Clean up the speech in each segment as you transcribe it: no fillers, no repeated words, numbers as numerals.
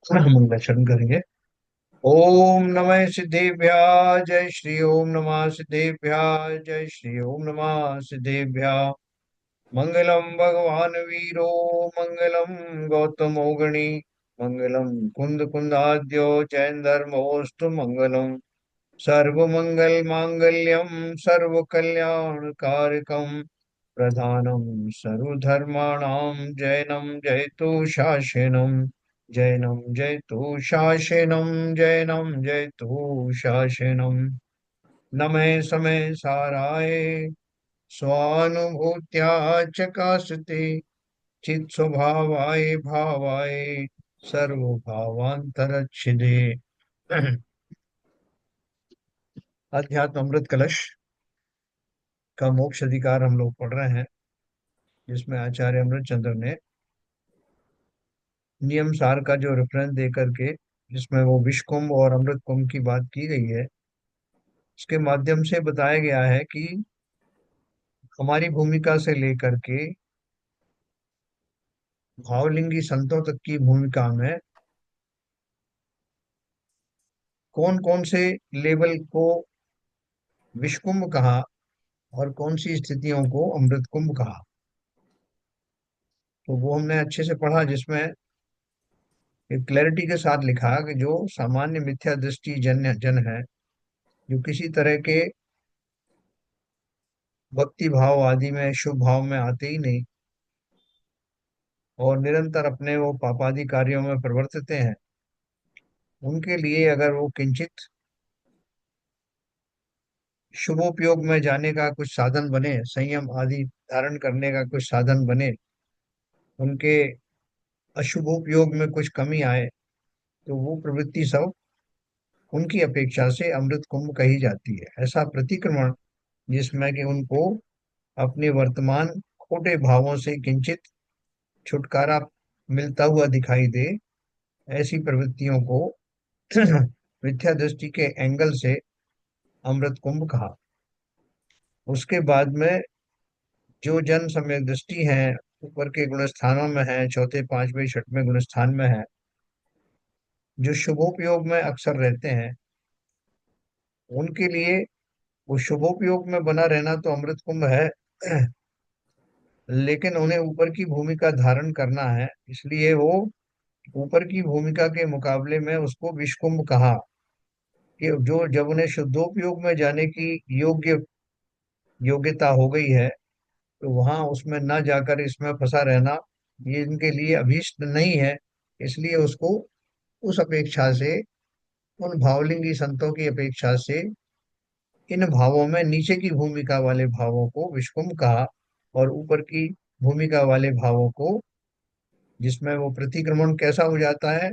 मंगलाचरण करेंगे। ओम नमः सिद्धेभ्याः जय श्री ओम नमः सिद्धेभ्याः जय श्री ओम नमः सिद्धेभ्याः। मंगलम भगवान वीरो मंगलम गौतमो गणी मंगलम कुंद कुंदाद्यो जैन धर्मोस्तु मंगलम सर्वमंगल मांगल्यम सर्व कल्याण कारकम प्रधानम सर्वधर्माणां जैनम जयतु शासनम जैनम जयतु शासनम जैनम जयतु शासनम नमे समय साराय स्वानुभूत्या चकासते चित स्वभावाय भावाय सर्वभावांतरच्छिदे। अध्यात्म अमृत कलश का मोक्ष अधिकार हम लोग पढ़ रहे हैं, जिसमें आचार्य अमृत चंद्र ने नियम सार का जो रेफरेंस दे करके, जिसमें वो विष कुंभ और अमृत कुंभ की बात की गई है, उसके माध्यम से बताया गया है कि हमारी भूमिका से लेकर के भावलिंगी संतों तक की भूमिका में कौन कौन से लेवल को विष कुंभ कहा और कौन सी स्थितियों को अमृत कुंभ कहा। तो वो हमने अच्छे से पढ़ा, जिसमें एक क्लैरिटी के साथ लिखा कि जो सामान्य मिथ्या दृष्टि जन है, जो किसी तरह के भक्ति भाव आदि में शुभ भाव में आते ही नहीं और निरंतर अपने वो पापादि कार्यों में प्रवर्तित हैं, उनके लिए अगर वो किंचित शुभोपयोग में जाने का कुछ साधन बने, संयम आदि धारण करने का कुछ साधन बने, उनके अशुभोपयोग में कुछ कमी आए, तो वो प्रवृत्ति सब उनकी अपेक्षा से अमृत कुंभ कही जाती है। ऐसा प्रतिक्रमण जिसमें कि उनको अपने वर्तमान खोटे भावों से किंचित छुटकारा मिलता हुआ दिखाई दे, ऐसी प्रवृत्तियों को मिथ्या दृष्टि के एंगल से अमृत कुंभ कहा। उसके बाद में जो जन सम्यक दृष्टि है, ऊपर के गुण स्थानों में है, चौथे पांचवें छठवें गुण स्थान में है, जो शुभोपयोग में अक्सर रहते हैं, उनके लिए वो शुभोपयोग में बना रहना तो अमृत कुंभ है। लेकिन उन्हें ऊपर की भूमिका धारण करना है, इसलिए वो ऊपर की भूमिका के मुकाबले में उसको विषकुंभ कहा कि जो जब उन्हें शुद्धोपयोग में जाने की योग्यता हो गई है, तो वहां उसमें न जाकर इसमें फंसा रहना ये इनके लिए अभीष्ट नहीं है। इसलिए उसको उस अपेक्षा से, उन भावलिंगी संतों की अपेक्षा से इन भावों में नीचे की भूमिका वाले भावों को विषकुंभ कहा, और ऊपर की भूमिका वाले भावों को, जिसमें वो प्रतिक्रमण कैसा हो जाता है,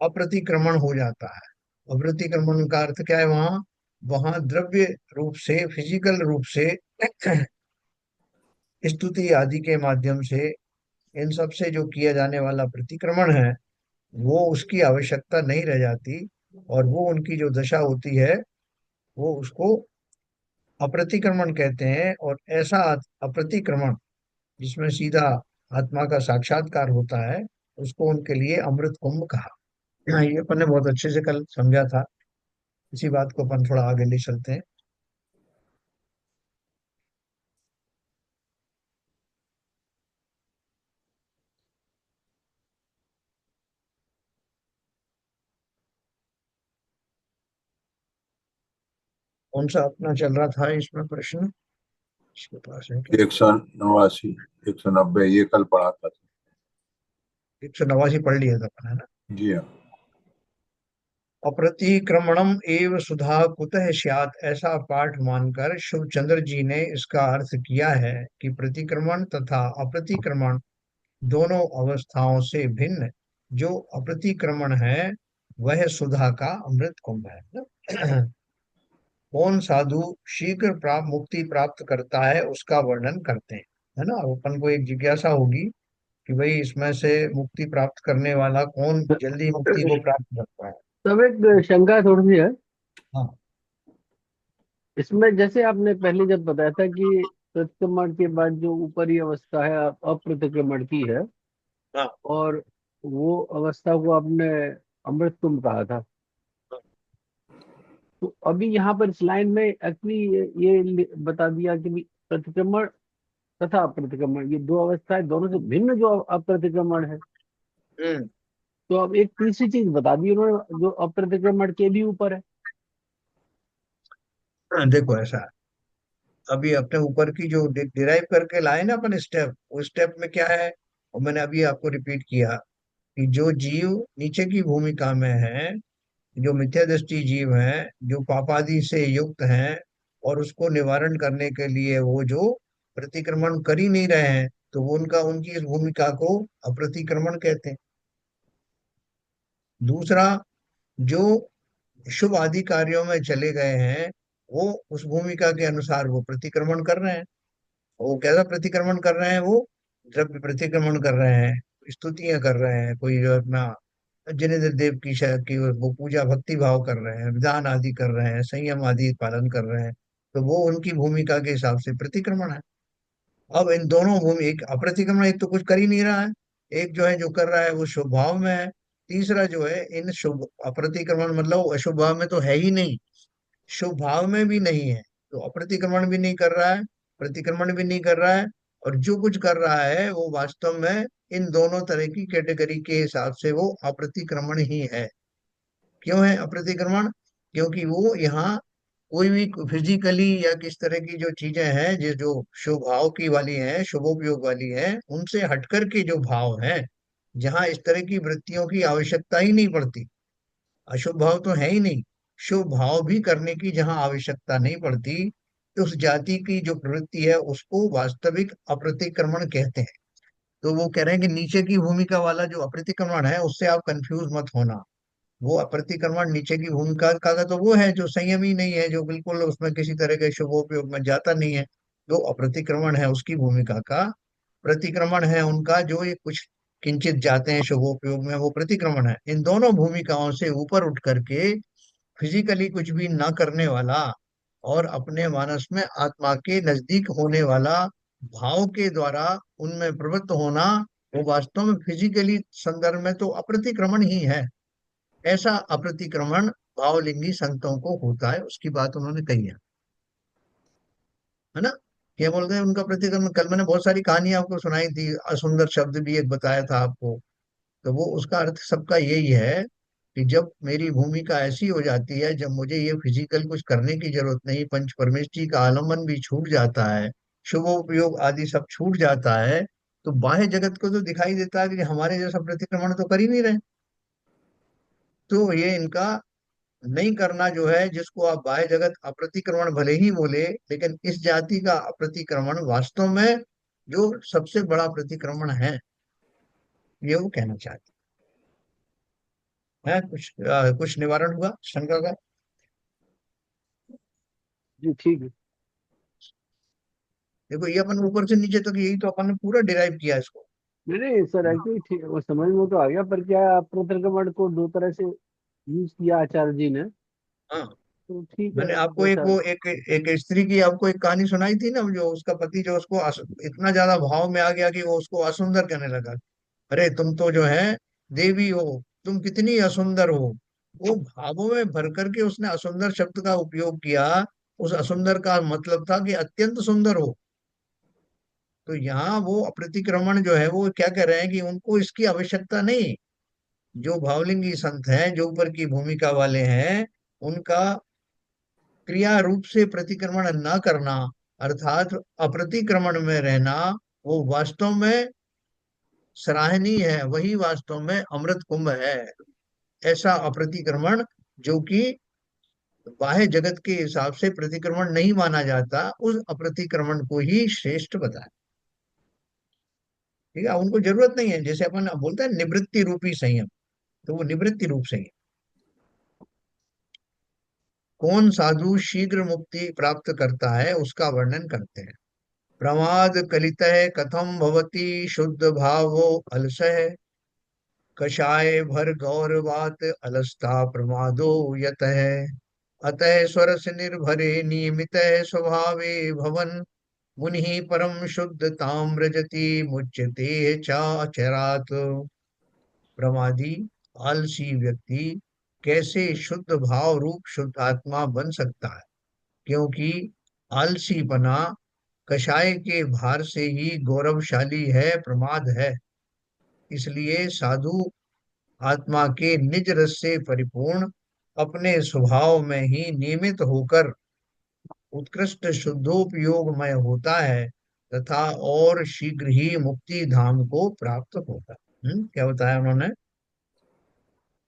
अप्रतिक्रमण हो जाता है। अप्रतिक्रमण का अर्थ क्या है, वहां वहां द्रव्य रूप से, फिजिकल रूप से स्तुति आदि के माध्यम से इन सब से जो किया जाने वाला प्रतिक्रमण है, वो उसकी आवश्यकता नहीं रह जाती, और वो उनकी जो दशा होती है, वो उसको अप्रतिक्रमण कहते हैं। और ऐसा अप्रतिक्रमण जिसमें सीधा आत्मा का साक्षात्कार होता है, उसको उनके लिए अमृत कुंभ कहा। ये अपन ने बहुत अच्छे से कल समझा था। इसी बात को अपन थोड़ा आगे ले चलते हैं। कौन सा अपना चल रहा था इसमें प्रश्न, इसके पास है क्या? 189, 190 ये कल पढ़ा था। 189 पढ़ लिया था अपन, है ना? जी हाँ। अप्रतिक्रमणम एव सुधा कुतः स्यात्, ऐसा पाठ मानकर शिव चंद्र जी ने इसका अर्थ किया है कि प्रतिक्रमण तथा अप्रतिक्रमण दोनों अवस्थाओं से भिन्न जो अप्रतिक्रमण है, वह सुधा का अमृत कुंभ है ना? कौन साधु शीघ्र प्राप्त मुक्ति प्राप्त करता है, उसका वर्णन करते हैं, है ना? अपन को एक जिज्ञासा होगी कि भाई इसमें से मुक्ति प्राप्त करने वाला कौन जल्दी मुक्ति को प्राप्त करता है। तब एक शंका थोड़ी सी है हाँ। इसमें। जैसे आपने पहले जब बताया था कि प्रतिक्रमण के बाद जो ऊपरी अवस्था है अप्रतिक्रमण की है, हाँ। और वो अवस्था को आपने अमृत तुम कहा था। तो अभी यहाँ पर इस लाइन में एक्चुअली बता दिया कि भी प्रतिक्रमण तथा अप्रतिक्रमण, ये दो अवस्थाएं, दोनों से भिन्न जो अप्रतिक्रमण है। हम्म। तो अब एक तीसरी चीज बता दी उन्होंने जो अप्रतिक्रमण के भी ऊपर है। देखो ऐसा है, अभी अपने ऊपर की जो डिराइव करके लाए ना अपन स्टेप, उस स्टेप में क्या है, और मैंने अभी आपको रिपीट किया कि जो जीव नीचे की भूमिका में है, जो मिथ्या दृष्टि जीव हैं, जो पापादि से युक्त हैं, और उसको निवारण करने के लिए वो जो प्रतिक्रमण कर ही नहीं रहे हैं, तो वो उनका उनकी इस भूमिका को अप्रतिक्रमण कहते हैं। दूसरा, जो शुभ आदि कार्यों में चले गए हैं, वो उस भूमिका के अनुसार वो प्रतिक्रमण कर रहे हैं। वो कैसा प्रतिक्रमण कर रहे हैं, वो द्रव्य प्रतिक्रमण कर रहे हैं, स्तुतियां कर रहे हैं, कोई जो अपना जिनेन्द्र देव की की वो पूजा भक्ति भाव कर रहे हैं, विधान आदि कर रहे हैं, संयम आदि पालन कर रहे हैं, तो वो उनकी भूमिका के हिसाब से प्रतिक्रमण है। अब इन दोनों भूमि, एक अप्रतिक्रमण, एक तो कुछ कर ही नहीं रहा है, एक जो है जो कर रहा है वो शुभ भाव में है, तीसरा जो है इन शुभ अप्रतिक्रमण मतलब वो अशुभ भाव में तो है ही नहीं, शुभ भाव में भी नहीं है, तो अप्रतिक्रमण भी नहीं कर रहा है, प्रतिक्रमण भी नहीं कर रहा है, और जो कुछ कर रहा है वो वास्तव में इन दोनों तरह की कैटेगरी के हिसाब से वो अप्रतिक्रमण ही है। क्यों है अप्रतिक्रमण? क्योंकि वो यहाँ कोई भी फिजिकली या किस तरह की जो चीजें हैं जो शुभ भाव की वाली हैं, शुभोपयोग वाली हैं, उनसे हटकर के जो भाव हैं, जहाँ इस तरह की वृत्तियों की आवश्यकता ही नहीं पड़ती, अशुभ भाव तो है ही नहीं, शुभ भाव भी करने की जहाँ आवश्यकता नहीं पड़ती, तो उस जाति की जो प्रवृत्ति है उसको वास्तविक अप्रतिक्रमण कहते हैं। तो वो कह रहे हैं कि नीचे की भूमिका वाला जो अप्रतिक्रमण है उससे आप कंफ्यूज मत होना। वो अप्रतिक्रमण नीचे की भूमिका का तो वो है जो संयमी नहीं है, जो बिल्कुल उसमें किसी तरह के शुभोपयोग में जाता नहीं है, जो अप्रतिक्रमण है उसकी भूमिका का। प्रतिक्रमण है उनका जो ये कुछ किंचित जाते हैं शुभोपयोग में, वो प्रतिक्रमण है। इन दोनों भूमिकाओं से ऊपर उठ करके फिजिकली कुछ भी ना करने वाला, और अपने मानस में आत्मा के नजदीक होने वाला, भाव के द्वारा उनमें प्रवृत्त होना, वो वास्तव में फिजिकली संदर्भ में तो अप्रतिक्रमण ही है। ऐसा अप्रतिक्रमण भावलिंगी संतों को होता है, उसकी बात उन्होंने कही है ना। क्या बोलते हैं उनका प्रतिक्रमण, कल मैंने बहुत सारी कहानियां आपको सुनाई थी, असुंदर शब्द भी एक बताया था आपको। तो वो उसका अर्थ सबका यही है कि जब मेरी भूमिका ऐसी हो जाती है, जब मुझे ये फिजिकल कुछ करने की जरूरत नहीं, पंच परमेष्ठी का आलम्बन भी छूट जाता है, शुभोपयोग आदि सब छूट जाता है, तो बाह्य जगत को तो दिखाई देता है कि हमारे जैसा प्रतिक्रमण तो कर ही नहीं रहे। तो ये इनका नहीं करना जो है, जिसको आप बाह्य जगत अप्रतिक्रमण भले ही बोले, लेकिन इस जाति का अप्रतिक्रमण वास्तव में जो सबसे बड़ा प्रतिक्रमण है, ये वो कहना चाहते हैं। कुछ निवारण हुआ शंका का? जी ठीक है। देखो ये अपन ऊपर से नीचे तक यही तो अपन ने पूरा डिराइव किया इसको। नहीं नहीं सर, एक्चुअली ठीक, वो समझ में तो आ गया, पर क्या है, प्रतिक्रमण को दो तरह से यूज किया आचार्य जी ने। हाँ, तो ठीक है मैंने आपको एक जैसा। वो एक स्त्री की आपको एक कहानी सुनाई थी ना, जो उसका पति जो उसको इतना ज्यादा भाव में आ गया कि वो उसको असुंदर कहने लगा। अरे तुम तो जो है देवी हो, तुम कितनी असुंदर हो। वो भावों में भर करके उसने असुंदर शब्द का उपयोग किया। उस असुंदर का मतलब था कि अत्यंत सुंदर हो। तो यहाँ वो अप्रतिक्रमण जो है वो क्या कह रहे हैं कि उनको इसकी आवश्यकता नहीं। जो भावलिंगी संत हैं, जो ऊपर की भूमिका वाले हैं, उनका क्रिया रूप से प्रतिक्रमण न करना, अर्थात अप्रतिक्रमण में रहना, वो वास्तव में सराहनीय है, वही वास्तव में अमृत कुंभ है। ऐसा अप्रतिक्रमण जो कि बाह्य जगत के हिसाब से प्रतिक्रमण नहीं माना जाता, उस अप्रतिक्रमण को ही श्रेष्ठ बताया। ठीक है, उनको जरूरत नहीं है, जैसे अपन बोलते हैं निवृत्ति रूपी संयम, तो वो निवृत्ति रूप संयम। कौन साधु शीघ्र मुक्ति प्राप्त करता है उसका वर्णन करते हैं। प्रमाद कलितः कथम भवति शुद्ध भावो अलसः, कषाय भर गौरवात अलस्ता प्रमादो यतः, अतः स्वरस निर्भरे नियमित स्वभावे भवन, मुनि परम शुद्ध ताम्रजति मुच्यते चाचरात। प्रमादी आलसी व्यक्ति कैसे शुद्ध भाव रूप शुद्ध आत्मा बन सकता है, क्योंकि आलसीपना कषाय के भार से ही गौरवशाली है, प्रमाद है। इसलिए साधु आत्मा के निज रस से परिपूर्ण अपने स्वभाव में ही नियमित होकर उत्कृष्ट शुद्धोपयोगमय होता है तथा और शीघ्र ही मुक्ति धाम को प्राप्त होता है। क्या बताया उन्होंने?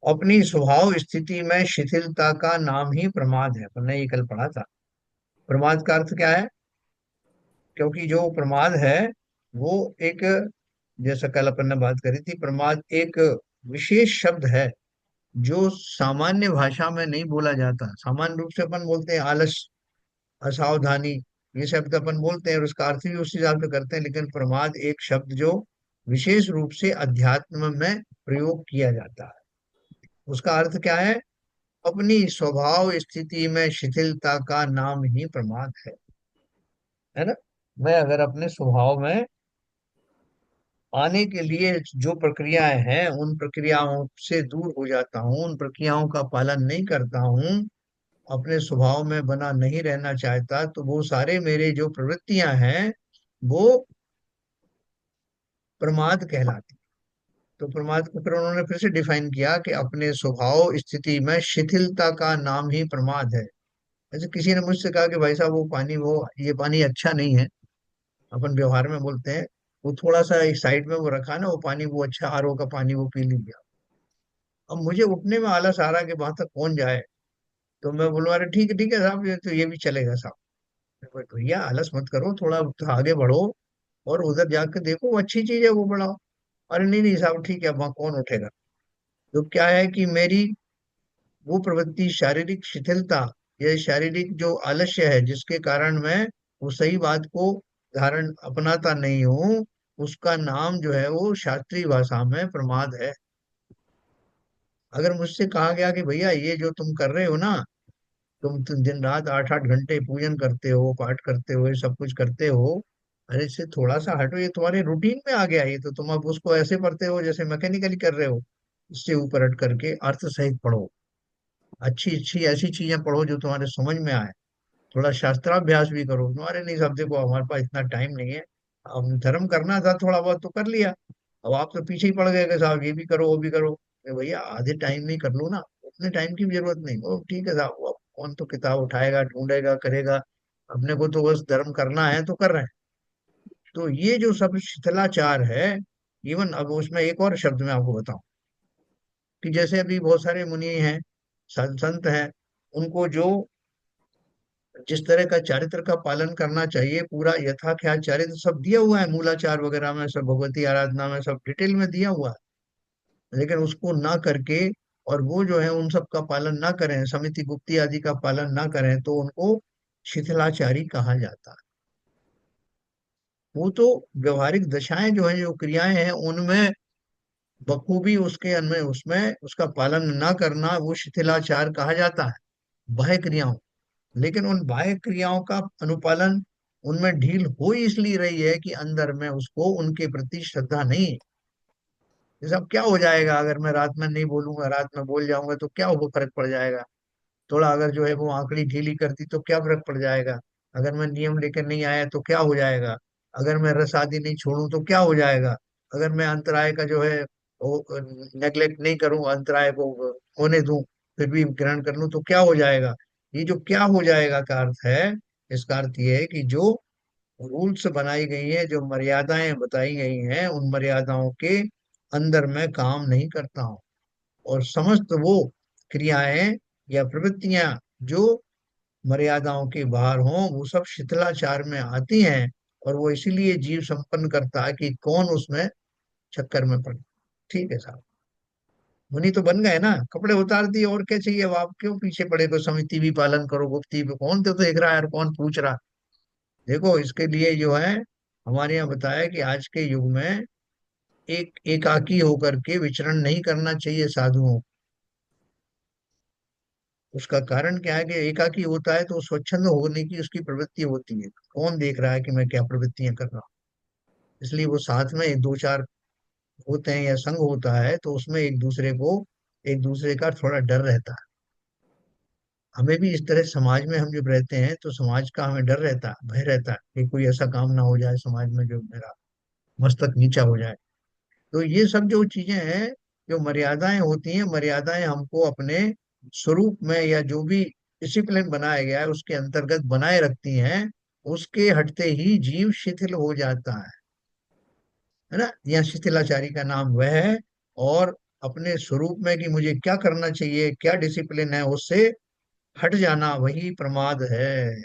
अपनी स्वभाव स्थिति में शिथिलता का नाम ही प्रमाद है। हमने ये कल पढ़ा था। प्रमाद का अर्थ क्या है? क्योंकि जो प्रमाद है वो एक, जैसा कल अपन ने बात करी थी, प्रमाद एक विशेष शब्द है जो सामान्य भाषा में नहीं बोला जाता। सामान्य रूप से अपन बोलते हैं आलस, असावधानी, ये शब्द अपन बोलते हैं और उसका अर्थ भी उस हिसाब से करते हैं, लेकिन प्रमाद एक शब्द जो विशेष रूप से अध्यात्म में प्रयोग किया जाता है। उसका अर्थ क्या है? अपनी स्वभाव स्थिति में शिथिलता का नाम ही प्रमाद है ना। मैं अगर अपने स्वभाव में आने के लिए जो प्रक्रियाएं हैं उन प्रक्रियाओं से दूर हो जाता हूँ, उन प्रक्रियाओं का पालन नहीं करता हूँ, अपने स्वभाव में बना नहीं रहना चाहता, तो वो सारे मेरे जो प्रवृत्तियां हैं वो प्रमाद कहलाती। तो प्रमाद को फिर उन्होंने फिर से डिफाइन किया कि अपने स्वभाव स्थिति में शिथिलता का नाम ही प्रमाद है। जैसे किसी ने मुझसे कहा कि भाई साहब वो पानी, वो ये पानी अच्छा नहीं है, अपन व्यवहार में बोलते हैं, वो थोड़ा सा एक साइड में वो रखा ना, वो पानी, वो अच्छा आरओ का पानी वो पी लीजिए। अब मुझे उठने में आलस आ रहा है कि वहां तक कौन जाए, तो मैं बोलूँ अरे ठीक है साहब, ये तो ये भी चलेगा साहब। मैं बोला, भैया आलस मत करो, थोड़ा आगे बढ़ो और उधर जाकर देखो, वो अच्छी चीज है, वो बढ़ाओ। अरे नहीं साहब ठीक है, वहां कौन उठेगा। तो क्या है कि मेरी वो प्रवृत्ति शारीरिक शिथिलता, या शारीरिक जो आलस्य है जिसके कारण मैं वो सही बात को धारण अपनाता नहीं हूँ, उसका नाम जो है वो शास्त्रीय भाषा में प्रमाद है। अगर मुझसे कहा गया कि भैया ये जो तुम कर रहे हो ना, तुम दिन रात 8-8 घंटे पूजन करते हो, पाठ करते हो, ये सब कुछ करते हो, अरे इससे थोड़ा सा हटो, ये तुम्हारे रूटीन में आ गया, ये तो तुम अब उसको ऐसे पढ़ते हो जैसे मैकेनिकली कर रहे हो। इससे ऊपर हट करके अर्थ सहित पढ़ो, अच्छी अच्छी ऐसी चीजें पढ़ो जो तुम्हारे समझ में आए। थोड़ा शास्त्राभ्यास भी करो। तुम्हारे नहीं, सब देखो हमारे पास इतना टाइम नहीं है, अब धर्म करना था थोड़ा बहुत तो कर लिया, अब आप तो पीछे ही पड़ गए कि साहब ये भी करो वो भी करो। भैया आधे टाइम में ही कर लो ना, उतने टाइम की भी जरूरत नहीं। ओ ठीक है साहब, अब कौन तो किताब उठाएगा, ढूंढेगा, करेगा, अपने को तो बस धर्म करना है तो कर रहे हैं। तो ये जो सब शिथिलाचार है, इवन अब उसमें एक और शब्द मैं आपको बताऊं कि जैसे अभी बहुत सारे मुनि हैं, संत हैं, उनको जो जिस तरह का चारित्र का पालन करना चाहिए, पूरा यथा क्या चारित्र सब दिया हुआ है, मूलाचार वगैरह में सब, भगवती आराधना में सब डिटेल में दिया हुआ है, लेकिन उसको ना करके और वो जो है उन सब का पालन ना करें, समिति गुप्ती आदि का पालन ना करें, तो उनको शिथिलाचारी कहा जाता है। वो तो व्यवहारिक दशाएं जो है, जो क्रियाएं हैं, उनमें बखूबी उसके अनमें उसमें उसका पालन ना करना वो शिथिलाचार कहा जाता है, बाह्य क्रियाओं। लेकिन उन बाह्य क्रियाओं का अनुपालन उनमें ढील हो ही इसलिए रही है कि अंदर में उसको उनके प्रति श्रद्धा नहीं है। ये सब क्या हो जाएगा अगर मैं रात में नहीं बोलूंगा, रात में बोल जाऊंगा तो क्या वो फर्क पड़ जाएगा। थोड़ा अगर जो है वो आंकड़ी ढीली कर दी तो क्या फर्क पड़ जाएगा। अगर मैं नियम लेकर नहीं आया तो क्या हो जाएगा। अगर मैं रस आदि नहीं छोड़ूं तो क्या हो जाएगा। अगर मैं अंतराय का जो है वो नेग्लेक्ट नहीं करूं, अंतराय को होने दूं, फिर भी ग्रहण कर लूं तो क्या हो जाएगा। ये जो क्या हो जाएगा का अर्थ है, इसका अर्थ ये है कि जो रूल्स बनाई गई है, जो मर्यादाएं बताई गई हैं, उन मर्यादाओं के अंदर मैं काम नहीं करता हूँ, और समस्त वो क्रियाएं या प्रवृत्तियां जो मर्यादाओं के बाहर हों वो सब शिथिलाचार में आती हैं, और वो इसीलिए जीव संपन्न करता है कि कौन उसमें चक्कर में पड़े। ठीक है साहब, मुनि तो बन गए ना, कपड़े उतार दिए, और क्या चाहिए। अब आप क्यों पीछे पड़े, को समिति भी पालन करो, गुप्ती भी, कौन तो देख रहा है और कौन पूछ रहा। देखो इसके लिए जो है हमारे यहाँ बताया कि आज के युग में एक एकाकी होकर के विचरण नहीं करना चाहिए साधुओं। उसका कारण क्या है कि एकाकी होता है तो स्वच्छंद होने की उसकी प्रवृत्ति होती है, कौन देख रहा है कि मैं क्या प्रवृत्तियां कर रहा हूँ। इसलिए वो साथ में दो चार होते हैं या संघ होता है तो उसमें एक दूसरे का थोड़ा डर रहता है। हमें भी इस तरह समाज में हम जब रहते हैं तो समाज का हमें डर रहता है, भय रहता है कि कोई ऐसा काम ना हो जाए समाज में जो मेरा मस्तक नीचा हो जाए। तो ये सब जो चीजें हैं, जो मर्यादाएं होती हैं, मर्यादाएं हमको अपने स्वरूप में या जो भी डिसिप्लिन बनाया गया है उसके अंतर्गत बनाए रखती हैं। उसके हटते ही जीव शिथिल हो जाता है ना। या शिथिलाचारी का नाम वह है। और अपने स्वरूप में कि मुझे क्या करना चाहिए, क्या डिसिप्लिन है, उससे हट जाना वही प्रमाद है।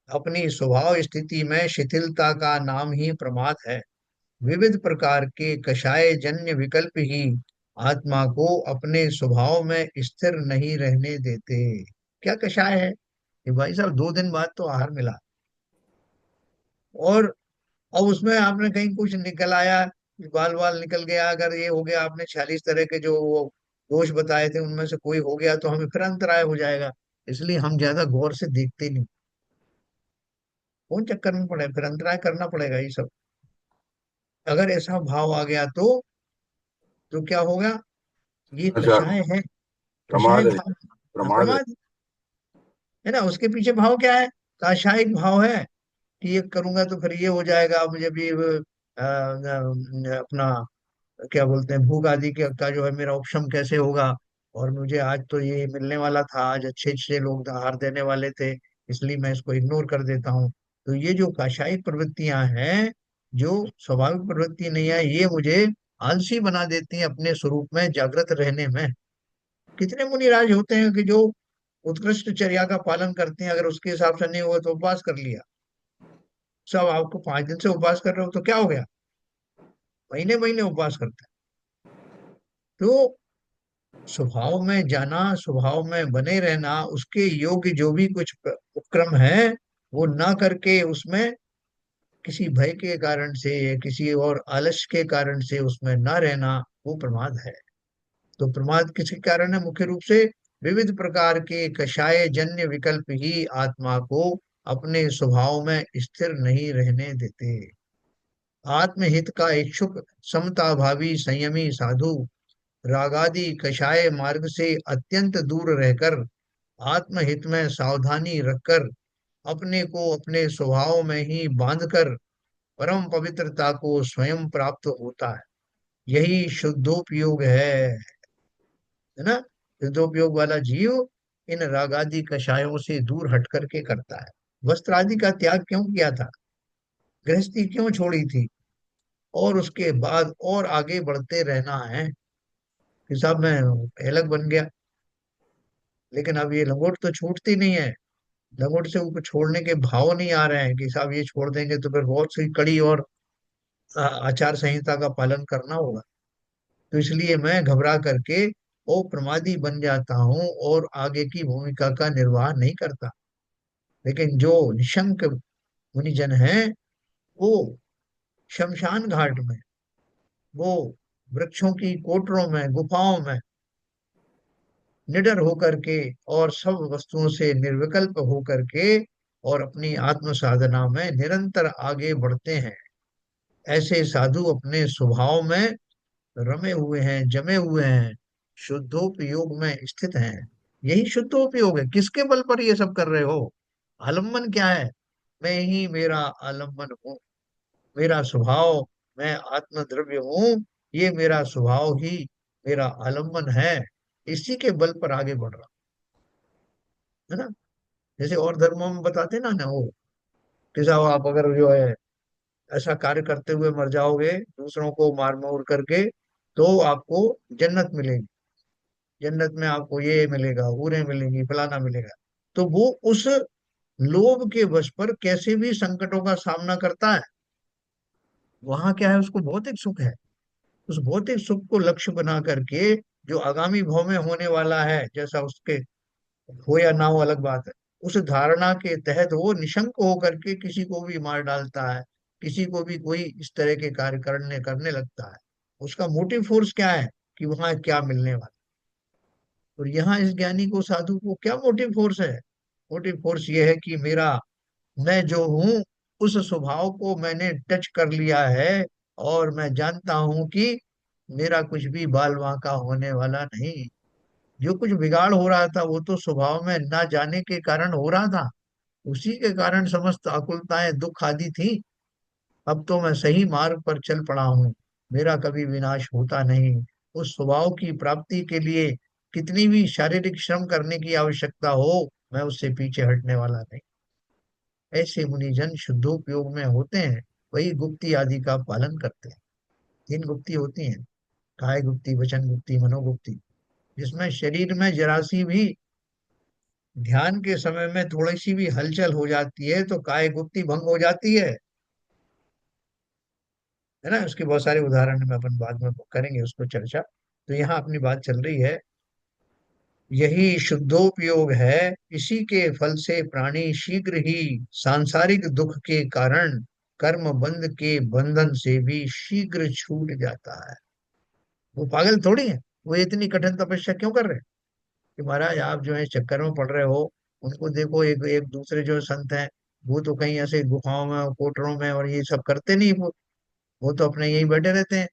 अपनी स्वभाव स्थिति में शिथिलता का नाम ही प्रमाद है। विविध प्रकार के कषाय जन्य विकल्प ही आत्मा को अपने स्वभाव में स्थिर नहीं रहने देते। क्या कषाय है कि भाई साहब 2 दिन बाद तो आहार मिला, और अब उसमें आपने कहीं कुछ निकल आया, बाल बाल निकल गया, अगर ये हो गया, आपने 46 तरह के जो वो दोष बताए थे उनमें से कोई हो गया तो हमें फिर अंतराय हो जाएगा। इसलिए हम ज्यादा गौर से देखते नहीं। कौन चक्कर में पड़े, फिर अंतराय करना पड़ेगा ये सब। अगर ऐसा भाव आ गया तो क्या होगा? ये अच्छा, कषाय है, कषाय प्रमाद है, भाव। हाँ, प्रमाद है। प्रमाद है ना। उसके पीछे भाव क्या है? काषायिक भाव है कि ये करूंगा तो फिर ये हो जाएगा, मुझे भी अपना क्या बोलते हैं, भूख आदि का जो है मेरा उपशम कैसे होगा। और मुझे आज तो ये मिलने वाला था, आज अच्छे अच्छे लोग आहार देने वाले थे, इसलिए मैं इसको इग्नोर कर देता हूँ। तो ये जो काषायिक प्रवृत्तियां हैं, जो स्वाभाविक प्रवृत्ति नहीं है, ये मुझे आलसी बना देती हैं अपने स्वरूप में जागृत रहने में। कितने मुनिराज होते हैं कि जो उत्कृष्ट चर्या का पालन करते हैं, अगर उसके हिसाब से नहीं हुआ तो उपवास कर लिया। सब आपको 5 दिन से उपवास कर रहे हो तो क्या हो गया? महीने महीने उपवास करते हैं। तो स्वभाव में जाना, स्वभाव में बने रहना, उसके योग्य जो भी कुछ उपक्रम है वो ना करके उसमें किसी भय के कारण से या किसी और आलस्य के कारण से उसमें ना रहना, वो प्रमाद है। तो प्रमाद किसके कारण है? मुख्य रूप से विविध प्रकार के कषाय जन्य विकल्प ही आत्मा को अपने स्वभाव में स्थिर नहीं रहने देते। आत्महित का इच्छुक, समता भावी, संयमी साधु रागादि कषाय मार्ग से अत्यंत दूर रहकर आत्महित में सावधानी रखकर अपने को अपने स्वभाव में ही बांधकर परम पवित्रता को स्वयं प्राप्त होता है। यही शुद्धोपयोग है ना। शुद्धोपयोग वाला जीव इन रागादि कषायों से दूर हट करके करता है। वस्त्र आदि का त्याग क्यों किया था? गृहस्थी क्यों छोड़ी थी? और उसके बाद और आगे बढ़ते रहना है कि साहब मैं अलग बन गया। लेकिन अब ये लंगोट तो छूटती नहीं है। लंगोट से ऊपर छोड़ने के भाव नहीं आ रहे हैं कि साहब ये छोड़ देंगे तो फिर बहुत सी कड़ी और आचार संहिता का पालन करना होगा। तो इसलिए मैं घबरा करके ओ प्रमादी बन जाता हूँ और आगे की भूमिका का निर्वाह नहीं करता। लेकिन जो निशंक मुनिजन हैं, वो शमशान घाट में, वो वृक्षों की कोटरों में, गुफाओं में निडर होकर के और सब वस्तुओं से निर्विकल्प होकर के और अपनी आत्म साधना में निरंतर आगे बढ़ते हैं। ऐसे साधु अपने स्वभाव में रमे हुए हैं, जमे हुए हैं, शुद्धोपयोग में स्थित हैं। यही शुद्धोपयोग है। किसके बल पर ये सब कर रहे हो? आलम्बन क्या है? मैं ही मेरा आलम्बन हूँ। मेरा स्वभाव, मैं आत्म द्रव्य हूँ। ये मेरा स्वभाव ही मेरा आलम्बन है। इसी के बल पर आगे बढ़ रहा है ना। जैसे और धर्मों में बताते ना वो कि साहब आप अगर जो है ऐसा कार्य करते हुए मर जाओगे, दूसरों को मार मोर करके, तो आपको जन्नत मिलेगी। जन्नत में आपको ये मिलेगा, हूरें मिलेंगी, फलाना मिलेगा। तो वो उस लोभ के वश पर कैसे भी संकटों का सामना करता है। वहां क्या है, उसको भौतिक सुख है। उस भौतिक सुख को लक्ष्य बना करके जो आगामी भाव में होने वाला है, जैसा उसके हो या ना हो अलग बात है, उस धारणा के तहत वो निशंक होकर के किसी को भी मार डालता है, किसी को भी कोई इस तरह के कार्य करने करने लगता है। उसका मोटिव फोर्स क्या है कि वहां क्या मिलने वाला। और यहाँ इस ज्ञानी को, साधु को क्या मोटिव फोर्स है? मोटिव फोर्स ये है कि मेरा मैं जो हूँ उस स्वभाव को मैंने टच कर लिया है और मैं जानता हूं कि मेरा कुछ भी बाल बांका होने वाला नहीं। जो कुछ बिगाड़ हो रहा था वो तो स्वभाव में ना जाने के कारण हो रहा था, उसी के कारण समस्त आकुलताएं दुख आदि थी। अब तो मैं सही मार्ग पर चल पड़ा हूँ, मेरा कभी विनाश होता नहीं। उस स्वभाव की प्राप्ति के लिए कितनी भी शारीरिक श्रम करने की आवश्यकता हो, मैं उससे पीछे हटने वाला नहीं। ऐसे मुनिजन शुद्धोपयोग में होते हैं, वही गुप्ति आदि का पालन करते हैं। तीन गुप्ति होती हैं, काय गुप्ति, वचन गुप्ति, मनोगुप्ति। जिसमें शरीर में जरा सी भी ध्यान के समय में थोड़ी सी भी हलचल हो जाती है तो काय गुप्ति भंग हो जाती है ना। उसके बहुत सारे उदाहरण में अपन बाद में करेंगे उसको चर्चा। तो यहाँ अपनी बात चल रही है, यही शुद्धोपयोग है। इसी के फल से प्राणी शीघ्र ही सांसारिक दुख के कारण कर्म बंध के बंधन से भी शीघ्र छूट जाता है। वो पागल थोड़ी है, वो इतनी कठिन तपस्या क्यों कर रहे हैं कि महाराज आप जो है चक्कर में पड़ रहे हो। उनको देखो, एक एक दूसरे जो संत हैं, वो तो कहीं ऐसे गुफाओं में कोटरों में और ये सब करते नहीं। वो तो अपने यहीं बैठे रहते हैं,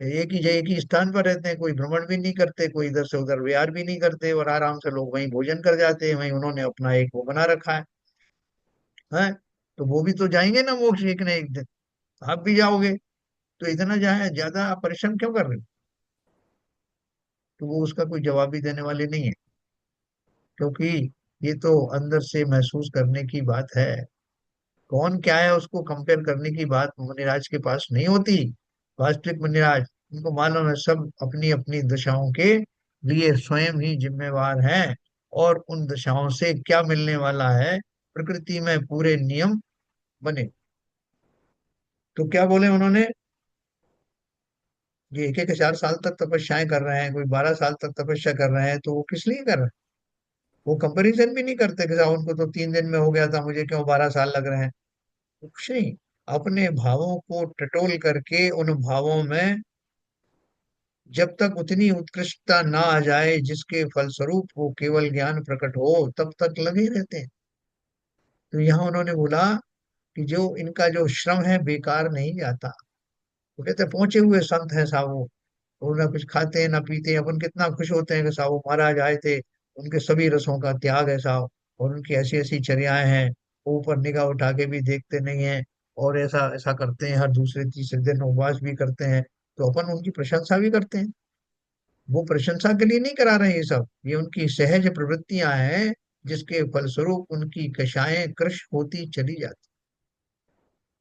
एक ही स्थान पर रहते हैं, कोई भ्रमण भी नहीं करते, कोई इधर से उधर विहार भी नहीं करते, और आराम से लोग वहीं भोजन कर जाते हैं, वहीं उन्होंने अपना एक वो बना रखा है। तो वो भी तो जाएंगे ना मोक्ष एक न एक दिन, आप भी जाओगे। तो इतना ज्यादा आप परिश्रम क्यों कर रहे हो? तो वो उसका कोई जवाब भी देने वाले नहीं है, क्योंकि ये तो अंदर से महसूस करने की बात है। कौन क्या है उसको कंपेयर करने की बात मुनिराज के पास नहीं होती। वास्तविक मुनिराज, उनको मालूम है सब अपनी अपनी दशाओं के लिए स्वयं ही जिम्मेवार हैं, और उन दशाओं से क्या मिलने वाला है। प्रकृति में पूरे नियम बने। तो क्या बोले उन्होंने, ये एक एक 4 साल तक तपस्याएं कर रहे हैं, कोई 12 साल तक तपस्या कर रहे हैं, तो वो किस लिए कर रहे हैं? वो कंपैरिजन भी नहीं करते कि साहब उनको तो 3 दिन में हो गया था, मुझे क्यों 12 साल लग रहे हैं। कुछ नहीं, अपने भावों को टटोल करके उन भावों में जब तक उतनी उत्कृष्टता ना आ जाए जिसके फलस्वरूप वो केवल ज्ञान प्रकट हो, तब तक लगे रहते हैं। तो यहाँ उन्होंने बोला कि जो इनका जो श्रम है बेकार नहीं जाता। वो कहते हैं, पहुंचे हुए संत हैं साहब वो ना कुछ खाते हैं ना पीते हैं, अपन कितना खुश होते हैं कि साहब वो महाराज आए थे, उनके सभी रसों का त्याग है साहब, और उनकी ऐसी ऐसी चर्याएं हैं, वो ऊपर निगाह उठा के भी देखते नहीं है, और ऐसा ऐसा करते हैं, हर दूसरे तीसरे दिन उपवास भी करते हैं। तो अपन उनकी प्रशंसा भी करते हैं। वो प्रशंसा के लिए नहीं करा रहे हैं ये सब, ये उनकी सहज प्रवृत्तियां हैं, जिसके फलस्वरूप उनकी कषायें कृश होती चली जाती।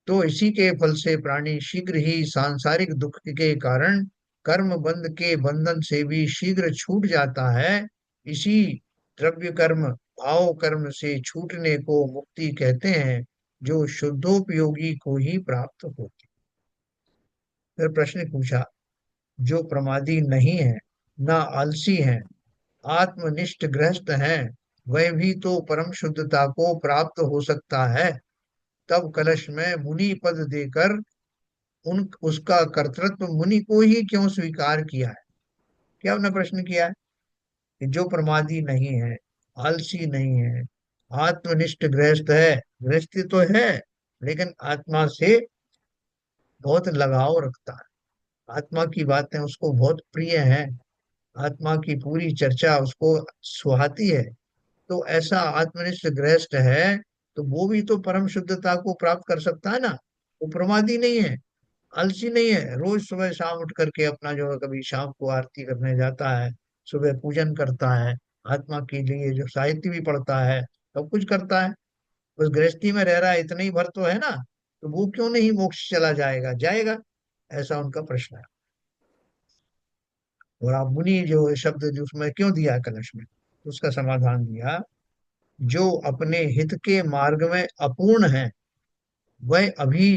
तो इसी के फल से प्राणी शीघ्र ही सांसारिक दुख के कारण कर्म बंध के बंधन से भी शीघ्र छूट जाता है। इसी द्रव्य कर्म भाव कर्म से छूटने को मुक्ति कहते हैं, जो शुद्धोपयोगी को ही प्राप्त होती। फिर प्रश्न पूछा, जो प्रमादी नहीं है, ना आलसी है, आत्मनिष्ठ गृहस्थ हैं, वह भी तो परम शुद्धता को प्राप्त हो सकता है। तब कलश में मुनि पद देकर उन उसका कर्तृत्व मुनि को ही क्यों स्वीकार किया है? क्या उन्होंने प्रश्न किया है कि जो प्रमादी नहीं है, आलसी नहीं है, आत्मनिष्ठ गृहस्थ है, गृहस्थी तो है लेकिन आत्मा से बहुत लगाव रखता है, आत्मा की बातें उसको बहुत प्रिय हैं, आत्मा की पूरी चर्चा उसको सुहाती है। तो ऐसा आत्मनिष्ठ गृहस्थ है, तो वो भी तो परम शुद्धता को प्राप्त कर सकता है ना। वो प्रमादी नहीं है, आलसी नहीं है, रोज सुबह शाम उठ करके अपना जो है, कभी शाम को आरती करने जाता है, सुबह पूजन करता है, आत्मा के लिए जो साहित्य भी पढ़ता है, सब कुछ करता है। बस गृहस्थी में रह रहा है, इतना ही भर तो है ना। तो वो क्यों नहीं मोक्ष चला जाएगा? जाएगा, ऐसा उनका प्रश्न है। और आप मुनि जो शब्द जो उसमें क्यों दिया है कलश में, तो उसका समाधान दिया, जो अपने हित के मार्ग में अपूर्ण है, वह अभी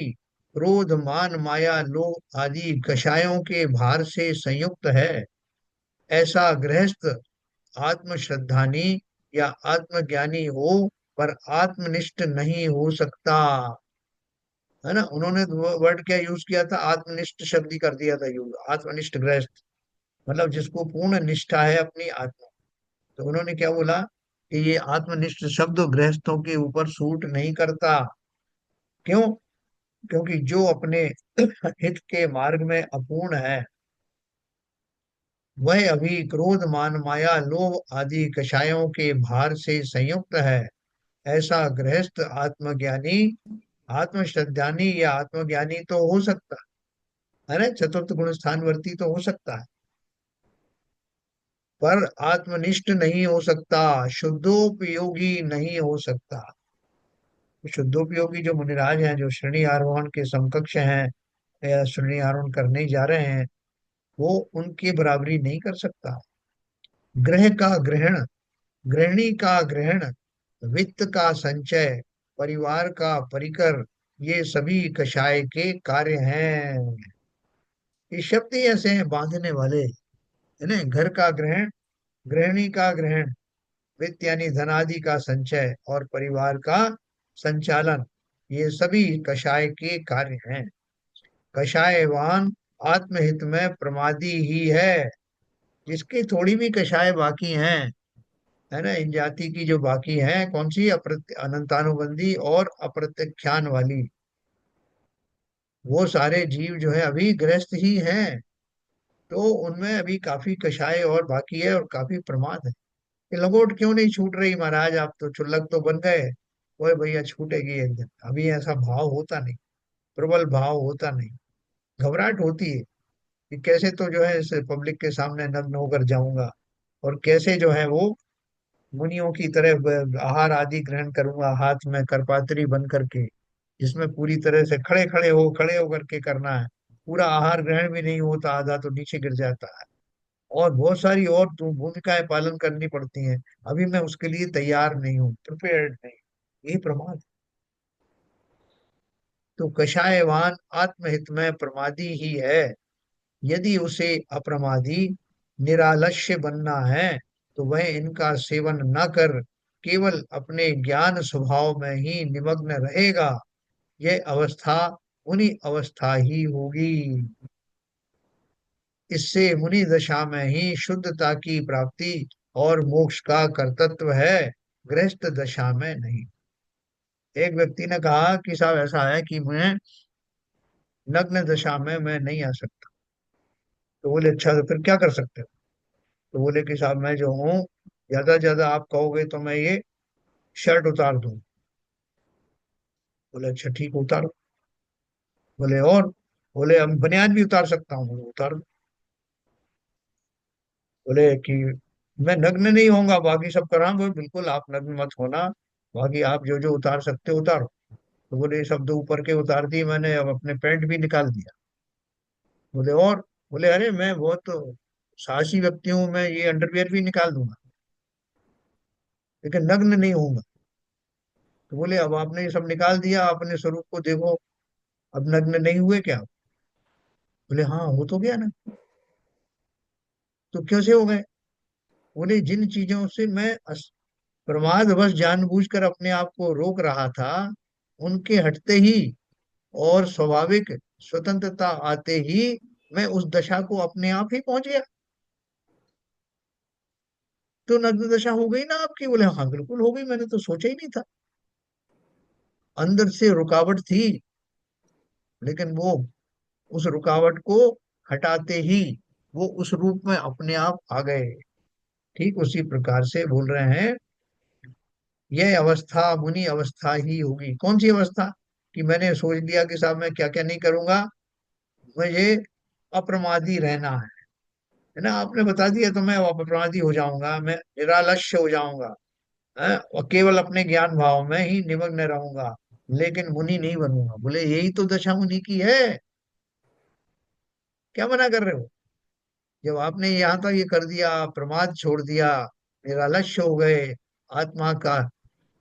क्रोध मान माया लोभ आदि कषायों के भार से संयुक्त है। ऐसा गृहस्थ आत्मश्रद्धानी या आत्मज्ञानी हो, पर आत्मनिष्ठ नहीं हो सकता। है ना, उन्होंने वर्ड क्या यूज किया था, आत्मनिष्ठ शब्द ही कर दिया था यूज, आत्मनिष्ठ गृहस्थ, मतलब जिसको पूर्ण निष्ठा है अपनी आत्मा। तो उन्होंने क्या बोला कि ये आत्मनिष्ठ शब्द गृहस्थों के ऊपर सूट नहीं करता। क्यों? क्योंकि जो अपने हित के मार्ग में अपूर्ण है, वह अभी क्रोध मान माया लोभ आदि कषायों के भार से संयुक्त है। ऐसा गृहस्थ आत्मज्ञानी, आत्मश्रद्धानी या आत्मज्ञानी तो हो सकता है ना, चतुर्थ गुण स्थानवर्ती तो हो सकता है, पर आत्मनिष्ठ नहीं हो सकता, शुद्धोपयोगी नहीं हो सकता। शुद्धोपयोगी जो मुनिराज हैं, जो श्रेणी आरोहण के समकक्ष हैं या श्रेणी आरोहण करने जा रहे हैं, वो उनकी बराबरी नहीं कर सकता। ग्रह का ग्रहण, गृहिणी का ग्रहण, वित्त का संचय, परिवार का परिकर, ये सभी कषाय के कार्य हैं। ये शब्द ही ऐसे हैं बांधने वाले, है ना। घर का ग्रहण, गृहिणी का ग्रहण, वित्त यानी धनादि का संचय, और परिवार का संचालन, ये सभी कषाय के कार्य हैं। कषायवान आत्महित में प्रमादी ही है। जिसकी थोड़ी भी कषाय बाकी हैं, है ना, इन जाति की जो बाकी हैं, कौन सी, अनंतानुबंधी और अप्रत्याख्यान वाली, वो सारे जीव जो है अभी गृहस्थ ही हैं। तो उनमें अभी काफी कषाय और बाकी है, और काफी प्रमाद है। ये लंगोट क्यों नहीं छूट रही महाराज, आप तो चुल्लक तो बन गए। ओए भैया छूटेगी एक दिन। अभी ऐसा भाव होता नहीं, प्रबल भाव होता नहीं, घबराहट होती है कि कैसे तो जो है इस पब्लिक के सामने नग्न होकर जाऊंगा, और कैसे जो है वो मुनियों की तरह आहार आदि ग्रहण करूंगा, हाथ में करपात्री बन करके, जिसमें पूरी तरह से खड़े होकर के करना है। पूरा आहार ग्रहण भी नहीं होता, आधा तो नीचे गिर जाता है, और बहुत सारी और तो भूमिकाएं पालन करनी पड़ती हैं। अभी मैं उसके लिए तैयार नहीं हूँ, प्रिपेयर्ड नहीं। यही प्रमाद। तो कषायवान आत्महित में प्रमादी ही है। यदि उसे अप्रमादी निरालस्य बनना है, तो वह इनका सेवन न कर केवल अपने ज्ञान स्वभाव में ही निमग्न रहेगा। यह अवस्था उन्हीं अवस्था ही होगी। इससे मुनि दशा में ही शुद्धता की प्राप्ति और मोक्ष का कर्तृत्व है, गृहस्थ दशा में नहीं। एक व्यक्ति ने कहा कि साहब ऐसा है कि मैं नग्न दशा में मैं नहीं आ सकता। तो बोले अच्छा, तो फिर क्या कर सकते हो? तो बोले कि साहब मैं जो हूँ, ज्यादा से ज्यादा आप कहोगे तो मैं ये शर्ट उतार दूं। बोले अच्छा ठीक है, उतारो। बोले और? बोले हम बनियान भी उतार सकता हूँ। बोले उतार दो। बोले कि मैं नग्न नहीं होऊंगा, बाकी सब कराऊं। बोले बिल्कुल आप नग्न मत होना, बाकी आप जो जो उतार सकते हो उतारो। तो बोले ये सब दो ऊपर के उतार दिए मैंने, अब अपने पैंट भी निकाल दिया। बोले और? बोले अरे मैं बहुत साहसी व्यक्ति हूँ, मैं ये अंडरवियर भी निकाल दूंगा, लेकिन नग्न नहीं होऊंगा। तो बोले अब आपने ये सब निकाल दिया, अपने स्वरूप को देखो, अब नग्न नहीं हुए क्या? बोले हाँ हो तो गया ना। तो कैसे हो गए? बोले जिन चीजों से मैं प्रमादवश जानबूझकर अपने आप को रोक रहा था, उनके हटते ही और स्वाभाविक स्वतंत्रता आते ही मैं उस दशा को अपने आप ही पहुंच गया। तो नग्न दशा हो गई ना आपकी? बोले हाँ बिल्कुल हो गई, मैंने तो सोचा ही नहीं था। अंदर से रुकावट थी, लेकिन वो उस रुकावट को हटाते ही वो उस रूप में अपने आप आ गए। ठीक उसी प्रकार से बोल रहे हैं, यह अवस्था मुनि अवस्था ही होगी। कौन सी अवस्था? कि मैंने सोच लिया कि साहब मैं क्या क्या नहीं करूंगा, मुझे अप्रमादी रहना है ना। आपने बता दिया तो मैं अप्रमादी हो जाऊंगा, मैं निरालस्य हो जाऊंगा, है? और केवल अपने ज्ञान भाव में ही निमग्न रहूंगा, लेकिन मुनि नहीं बनूंगा। बोले यही तो दशा मुनि की है, क्या मना कर रहे हो? जब आपने यहाँ तक ये कर दिया, प्रमाद छोड़ दिया, निरालस्य हो गए, आत्मा का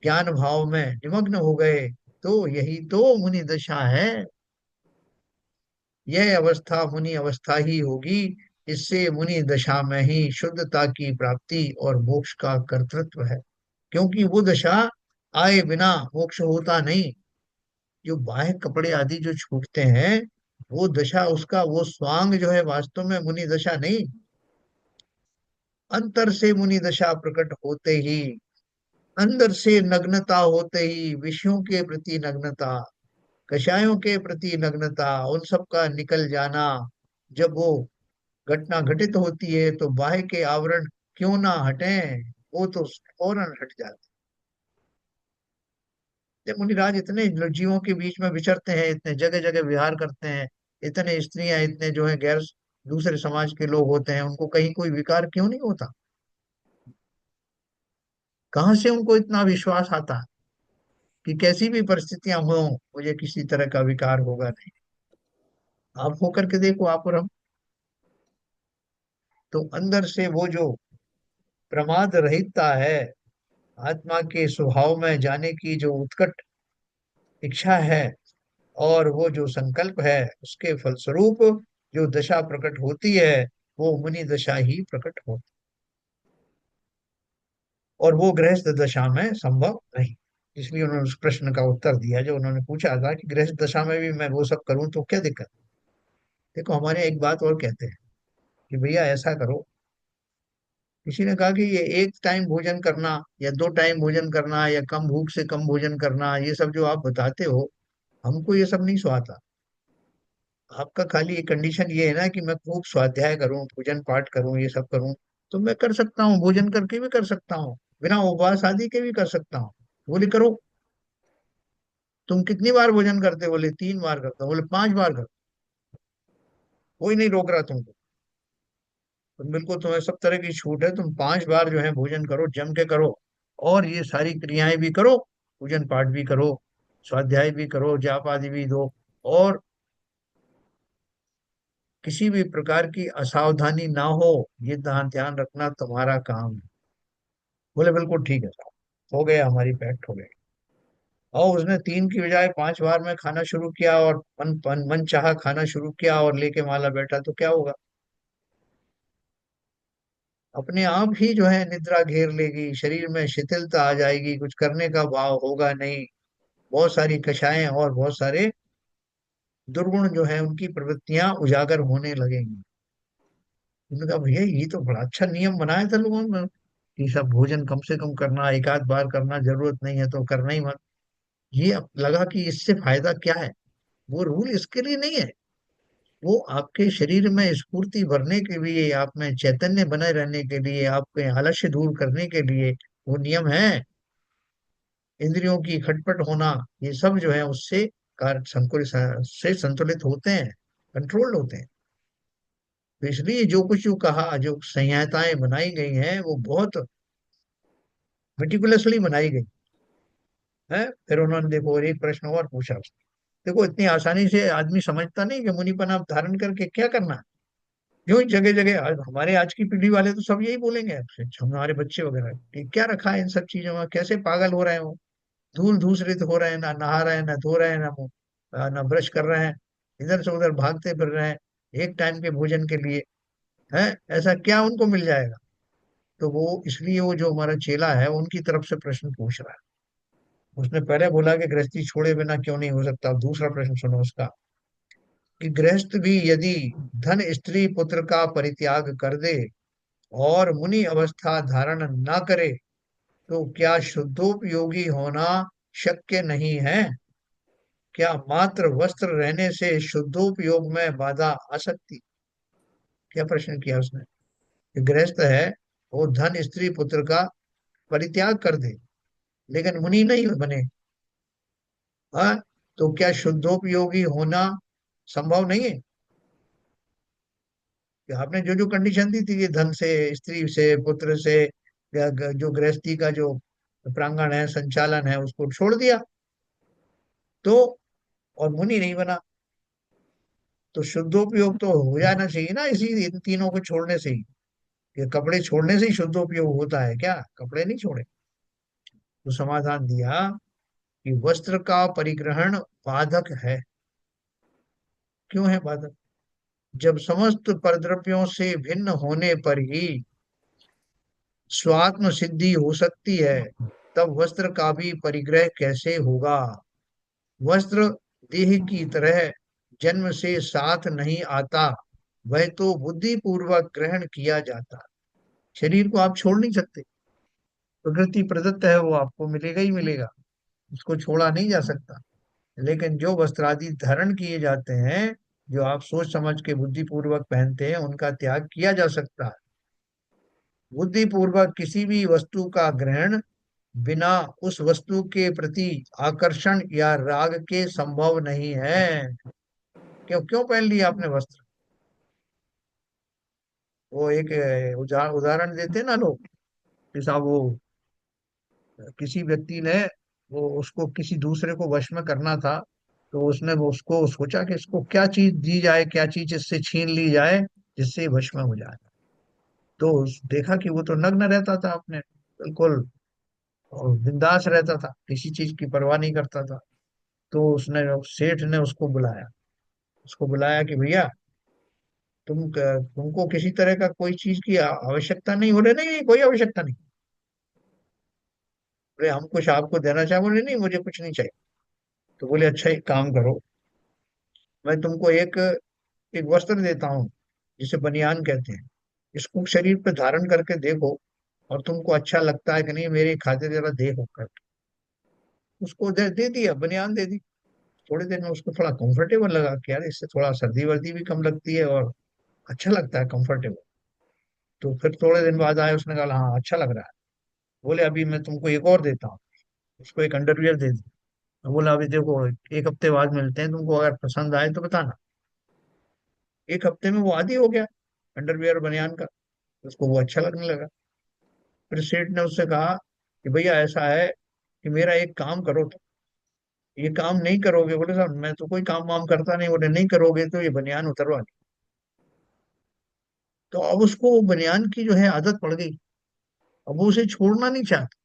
ज्ञान भाव में निमग्न हो गए, तो यही तो मुनि दशा है। यह अवस्था मुनि अवस्था ही होगी। इससे मुनि दशा में ही शुद्धता की प्राप्ति और मोक्ष का कर्तृत्व है। क्योंकि वो दशा आए बिना मोक्ष होता नहीं। जो बाह्य कपड़े आदि जो छूटते हैं, वो दशा, उसका वो स्वांग जो है वास्तव में मुनि दशा नहीं। अंतर से मुनि दशा प्रकट होते ही, अंदर से नग्नता होते ही, विषयों के प्रति नग्नता, कषायों के प्रति नग्नता, उन सब का निकल जाना। जब वो घटना घटित होती है तो बाह्य के आवरण क्यों ना हटें, वो तो फौरन हट जाते। जब मुनिराज इतने जीवों के बीच में विचरते हैं, इतने जगह जगह विहार करते हैं, इतने स्त्रियां, इतने जो है गैर दूसरे समाज के लोग होते हैं, उनको कहीं कोई विकार क्यों नहीं होता? कहाँ से उनको इतना विश्वास आता कि कैसी भी परिस्थितियां हो, मुझे किसी तरह का विकार होगा नहीं? आप होकर के देखो, आप और हम। तो अंदर से वो जो प्रमाद रहितता है, आत्मा के स्वभाव में जाने की जो उत्कट इच्छा है, और वो जो संकल्प है, उसके फलस्वरूप जो दशा प्रकट होती है, वो मुनि दशा ही प्रकट होती। और वो गृहस्थ दशा में संभव नहीं। इसलिए उन्होंने उस प्रश्न का उत्तर दिया जो उन्होंने पूछा था कि गृहस्थ दशा में भी मैं वो सब करूं तो क्या दिक्कत? देखो, हमारे एक बात और कहते हैं कि भैया ऐसा करो। किसी ने कहा कि ये एक टाइम भोजन करना या दो टाइम भोजन करना या कम भूख से कम भोजन करना, ये सब जो आप बताते हो, हमको ये सब नहीं सुहाता। आपका खाली एक कंडीशन ये है ना कि मैं खूब स्वाध्याय करूं, पूजन पाठ करूं, ये सब करूं। तो मैं कर सकता हूँ, भोजन करके भी कर सकता हूँ, बिना उपवास आदि के भी कर सकता हूँ। बोले करो। तुम कितनी बार भोजन करते हो? बोले 3 बार करता हूँ। बोले 5 बार करता हूँ। कोई नहीं रोक रहा तुमको। तुम बिल्कुल, तुम्हें सब तरह की छूट है, तुम 5 बार जो है भोजन करो, जम के करो। और ये सारी क्रियाएं भी करो, पूजन पाठ भी करो, स्वाध्याय भी करो, जाप आदि भी दो। और किसी भी प्रकार की असावधानी ना हो, ये ध्यान ध्यान रखना तुम्हारा काम है। बोले बिल्कुल ठीक है साहब, हो गया, हमारी पैक्ट हो गई। और उसने 3 की बजाय 5 बार में खाना शुरू किया, और मन चाहा खाना शुरू किया और लेके माला बैठा, तो क्या होगा? अपने आप ही जो है निद्रा घेर लेगी, शरीर में शिथिलता आ जाएगी, कुछ करने का भाव होगा नहीं। बहुत सारी कषायें और बहुत सारे दुर्गुण जो है, उनकी प्रवृत्तियां उजागर होने लगेंगी। उन्होंने कहा भैया ये तो बड़ा अच्छा नियम बनाया था लोगों ने कि सब भोजन कम से कम करना, एक आध बार करना, जरूरत नहीं है तो करना ही मत। ये अब लगा कि इससे फायदा क्या है? वो रूल इसके लिए नहीं है। वो आपके शरीर में स्फूर्ति भरने के लिए, आप में चैतन्य बने रहने के लिए, आपके आलस्य दूर करने के लिए वो नियम है। इंद्रियों की खटपट होना, ये सब जो है उससे कार्य संकुल से संतुलित होते हैं, कंट्रोल्ड होते हैं। तो इसलिए जो कुछ जो कहा, जो संहिताएं बनाई गई हैं, वो बहुत मेटिकुलसली बनाई गई है। फिर उन्होंने देखो और एक प्रश्न और पूछा। देखो, इतनी आसानी से आदमी समझता नहीं कि मुनिपन आप धारण करके क्या करना है। यूं ही जगह जगह हमारे आज की पीढ़ी वाले तो सब यही बोलेंगे आपसे, हमारे बच्चे वगैरह, कि क्या रखा है इन सब चीजों में, कैसे पागल हो रहे हो, धूल धूसरित हो रहे हैं, ना नहा रहे हैं, ना धो रहे हैं, ना मुंह ना ब्रश कर रहे हैं, इधर से उधर भागते फिर रहे हैं एक टाइम के भोजन के लिए। है, ऐसा क्या उनको मिल जाएगा? तो वो इसलिए वो जो हमारा चेला है उनकी तरफ से प्रश्न पूछ रहा है। उसने पहले बोला कि गृहस्थी छोड़े बिना क्यों नहीं हो सकता। अब दूसरा प्रश्न सुनो उसका, कि गृहस्थ भी यदि धन स्त्री पुत्र का परित्याग कर दे और मुनि अवस्था धारण न करे, तो क्या शुद्धोपयोगी होना शक्य नहीं है? क्या मात्र वस्त्र रहने से शुद्धोपयोग में बाधा आ सकती? क्या प्रश्न किया उसने? कि गृहस्थ है, वो धन स्त्री पुत्र का परित्याग कर दे, लेकिन मुनि नहीं बने। हाँ, तो क्या शुद्धोपयोगी होना संभव नहीं है? कि आपने जो जो कंडीशन दी थी कि धन से, स्त्री से, पुत्र से, या जो गृहस्थी का जो प्रांगण है, संचालन है, उसको छोड़ दिया, तो और मुनि नहीं बना, तो शुद्धोपयोग तो हो जाना चाहिए ना इसी इन तीनों को छोड़ने से ही। ये कपड़े छोड़ने से ही शुद्धोपयोग होता है क्या? कपड़े नहीं छोड़े। तो समाधान दिया कि वस्त्र का परिग्रहण बाधक है। क्यों है बाधक? जब समस्त परद्रव्यों से भिन्न होने पर ही स्वात्म सिद्धि हो सकती है, तब वस्त्र का भी परिग्रह कैसे होगा? वस्त्र देह की तरह जन्म से साथ नहीं आता, वह तो बुद्धि पूर्वक ग्रहण किया जाता। शरीर को आप छोड़ नहीं सकते, प्रकृति प्रदत्त है, वो आपको मिलेगा ही मिलेगा, उसको छोड़ा नहीं जा सकता। लेकिन जो वस्त्रादि धारण किए जाते हैं, जो आप सोच समझ के बुद्धिपूर्वक पहनते हैं, उनका त्याग किया जा सकता है। बुद्धिपूर्वक किसी भी वस्तु का ग्रहण बिना उस वस्तु के प्रति आकर्षण या राग के संभव नहीं है। क्यों क्यों पहन लिया आपने वस्त्र? वो एक उदाहरण देते हैं ना लोग, कि साहब वो किसी व्यक्ति ने, वो उसको किसी दूसरे को वश में करना था, तो उसने वो उसको सोचा कि इसको क्या चीज दी जाए, क्या चीज इससे छीन ली जाए जिससे ये वश में हो जाए। तो देखा कि वो तो नग्न रहता था अपने, बिल्कुल, और बिंदास रहता था, किसी चीज की परवाह नहीं करता था। तो उसने, सेठ ने उसको बुलाया कि भैया, तुमको किसी तरह का कोई चीज की आवश्यकता नहीं? बोले नहीं नहीं, कोई आवश्यकता नहीं। बोले हम कुछ आपको देना चाहे? बोले नहीं, मुझे कुछ नहीं चाहिए। तो बोले अच्छा, एक काम करो, मैं तुमको एक एक वस्त्र देता हूँ, जिसे बनियान कहते हैं। इसको शरीर पे धारण करके देखो, और तुमको अच्छा लगता है कि नहीं, मेरे खातिर जरा देखो कर। उसको दे दिया, बनियान दे दी। थोड़ी देर में उसको थोड़ा कंफर्टेबल लगा कि यार, इससे थोड़ा सर्दी वर्दी भी कम लगती है और अच्छा लगता है, कंफर्टेबल। तो फिर थोड़े दिन बाद आए, उसने कहा हाँ अच्छा लग रहा है। बोले अभी मैं तुमको एक और देता हूँ। उसको एक अंडरवियर दे दी। तो बोला अभी देखो, एक हफ्ते बाद मिलते हैं, तुमको अगर पसंद आए तो बताना। एक हफ्ते में वो आदी हो गया अंडरवियर बनियान का। उसको वो अच्छा लगने लगा। फिर सेठ ने उससे कहा कि भैया ऐसा है कि मेरा एक काम करो, तो ये काम नहीं करोगे? बोले साहब मैं तो कोई काम वाम करता नहीं। बोले नहीं करोगे तो ये बनियान उतरवा दी। तो अब उसको वो बनियान की जो है आदत पड़ गई। अब वो उसे छोड़ना नहीं चाहता।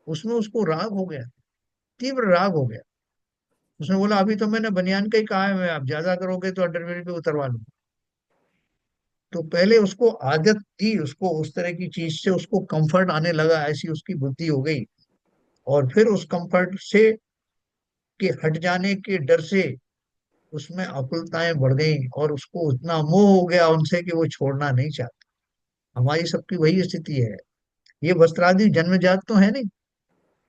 उसमें उसको राग हो गया, तीव्र राग हो गया। उसने बोला अभी तो मैंने बनियान का ही कहा है, मैं आप ज्यादा करोगे तो अंडरवेयर भी उतरवा लूंगा। तो पहले उसको आदत थी, उसको उस तरह की चीज से उसको कंफर्ट आने लगा, ऐसी उसकी बुद्धि हो गई। और फिर उस कंफर्ट से के हट जाने के डर से उसमें आकुलताएं बढ़ गई, और उसको उतना मोह हो गया उनसे कि वो छोड़ना नहीं चाहता। हमारी सबकी वही स्थिति है। ये वस्त्रादि जन्मजात तो है नहीं,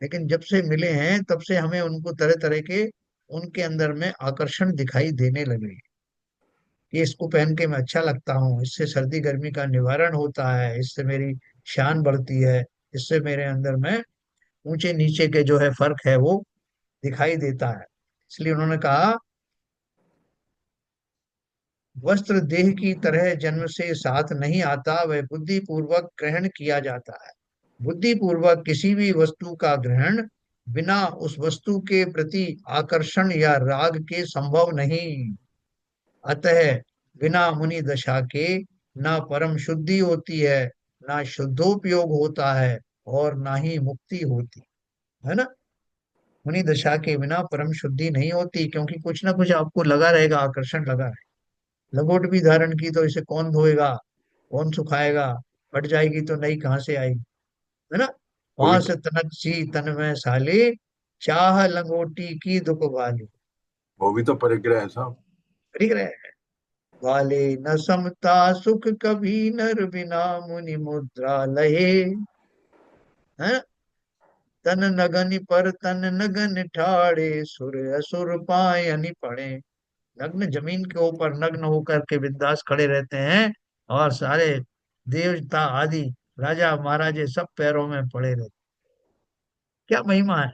लेकिन जब से मिले हैं तब से हमें उनको तरह तरह के, उनके अंदर में आकर्षण दिखाई देने लगे कि इसको पहन के मैं अच्छा लगता हूँ, इससे सर्दी गर्मी का निवारण होता है, इससे मेरी शान बढ़ती है, इससे मेरे अंदर में ऊंचे नीचे के जो है फर्क है वो दिखाई देता है। इसलिए उन्होंने कहा, वस्त्र देह की तरह जन्म से साथ नहीं आता, वह बुद्धि पूर्वक ग्रहण किया जाता है। बुद्धि पूर्वक किसी भी वस्तु का ग्रहण बिना उस वस्तु के प्रति आकर्षण या राग के संभव नहीं। अतः बिना मुनि दशा के ना परम शुद्धि होती है, ना शुद्धोपयोग होता है, और ना ही मुक्ति होती है ना। मुनि दशा के बिना परम शुद्धि नहीं होती, क्योंकि कुछ ना कुछ आपको लगा रहेगा, आकर्षण लगा है। लंगोट भी धारण की तो इसे कौन धोएगा, कौन सुखाएगा, फट जाएगी तो नई कहाँ से आएगी, है ना। वो भी वहां से तनक सी तन में साले, चाह लंगोटी की दुख वाली। वो भी तो परिग्रह है साहब। ठीक रहे वाले, न समता सुख कभी नर बिना, मुनि मुद्रा लहे, है। तन नगन पर तन नगन ठाड़े, सुर असुर पायनि पड़े। नग्न जमीन के ऊपर नग्न होकर के बिंदास खड़े रहते हैं, और सारे देवता आदि राजा महाराजे सब पैरों में पड़े रहते। क्या महिमा है।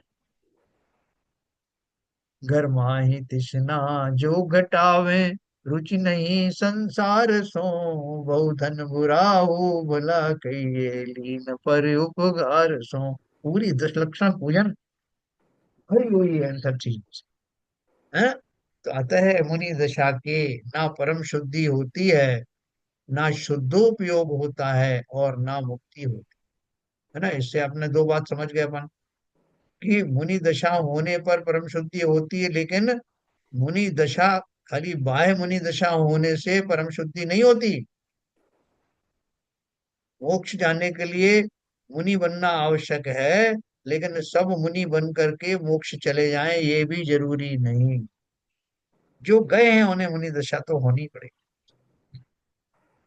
घर माही तृष्णा जो घटावे, रुचि नहीं संसार सो, बहु धन बुरा हो भला कहिए, लीन पर उपकार सो। पूरी दशलक्षण पूजन भरी हुई है इन सब चीजों से, है। तो अतः मुनि दशा के ना परम शुद्धि होती है, ना शुद्धोपयोग होता है, और ना मुक्ति होती है ना। इससे आपने दो बात समझ गए अपन, कि मुनि दशा होने पर परम शुद्धि होती है, लेकिन मुनि दशा, खाली बाह्य मुनि दशा होने से परम शुद्धि नहीं होती। मोक्ष जाने के लिए मुनि बनना आवश्यक है, लेकिन सब मुनि बन करके मोक्ष चले जाएं ये भी जरूरी नहीं। जो गए हैं उन्हें मुनि दशा तो होनी पड़ेगी।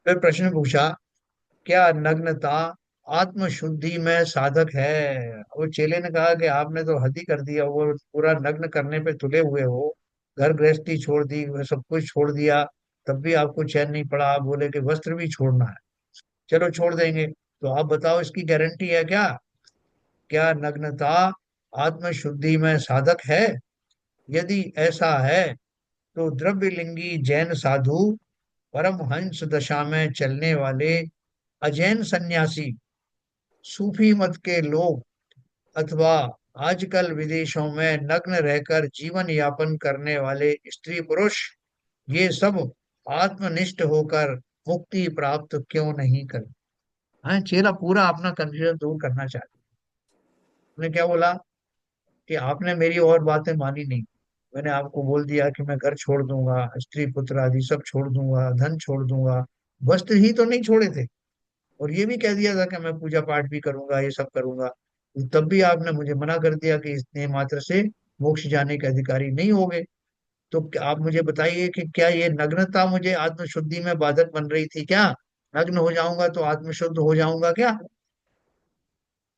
फिर प्रश्न पूछा, क्या नग्नता आत्म शुद्धि में साधक है। वो चेले ने कहा कि आपने तो हद ही कर दिया, वो पूरा नग्न करने पे तुले हुए हो, घर गृहस्थी छोड़ दी, वो सब कुछ छोड़ दिया, तब भी आपको चैन नहीं पड़ा, आप बोले कि वस्त्र भी छोड़ना है। चलो छोड़ देंगे, तो आप बताओ इसकी गारंटी है क्या? क्या नग्नता आत्म शुद्धि में साधक है? यदि ऐसा है तो द्रव्यलिंगी जैन साधु, परमहंस दशा में चलने वाले अजैन सन्यासी, सूफी मत के लोग, अथवा आजकल विदेशों में नग्न रहकर जीवन यापन करने वाले स्त्री पुरुष, ये सब आत्मनिष्ठ होकर मुक्ति प्राप्त क्यों नहीं कर? हाँ, चेला पूरा अपना कंफ्यूजन दूर करना चाहता है। उसने क्या बोला कि आपने मेरी और बातें मानी नहीं। मैंने आपको बोल दिया कि मैं घर छोड़ दूंगा, स्त्री पुत्र आदि सब छोड़ दूंगा, धन छोड़ दूंगा, वस्त्र ही तो नहीं छोड़े थे। और ये भी कह दिया था कि मैं पूजा पाठ भी करूंगा, ये सब करूंगा। तब भी आपने मुझे मना कर दिया कि स्नेह मात्र से मोक्ष जाने के अधिकारी नहीं होगे। तो आप मुझे बताइए कि क्या ये नग्नता मुझे आत्मशुद्धि में बाधक बन रही थी क्या? नग्न हो जाऊंगा तो आत्मशुद्ध हो जाऊंगा क्या?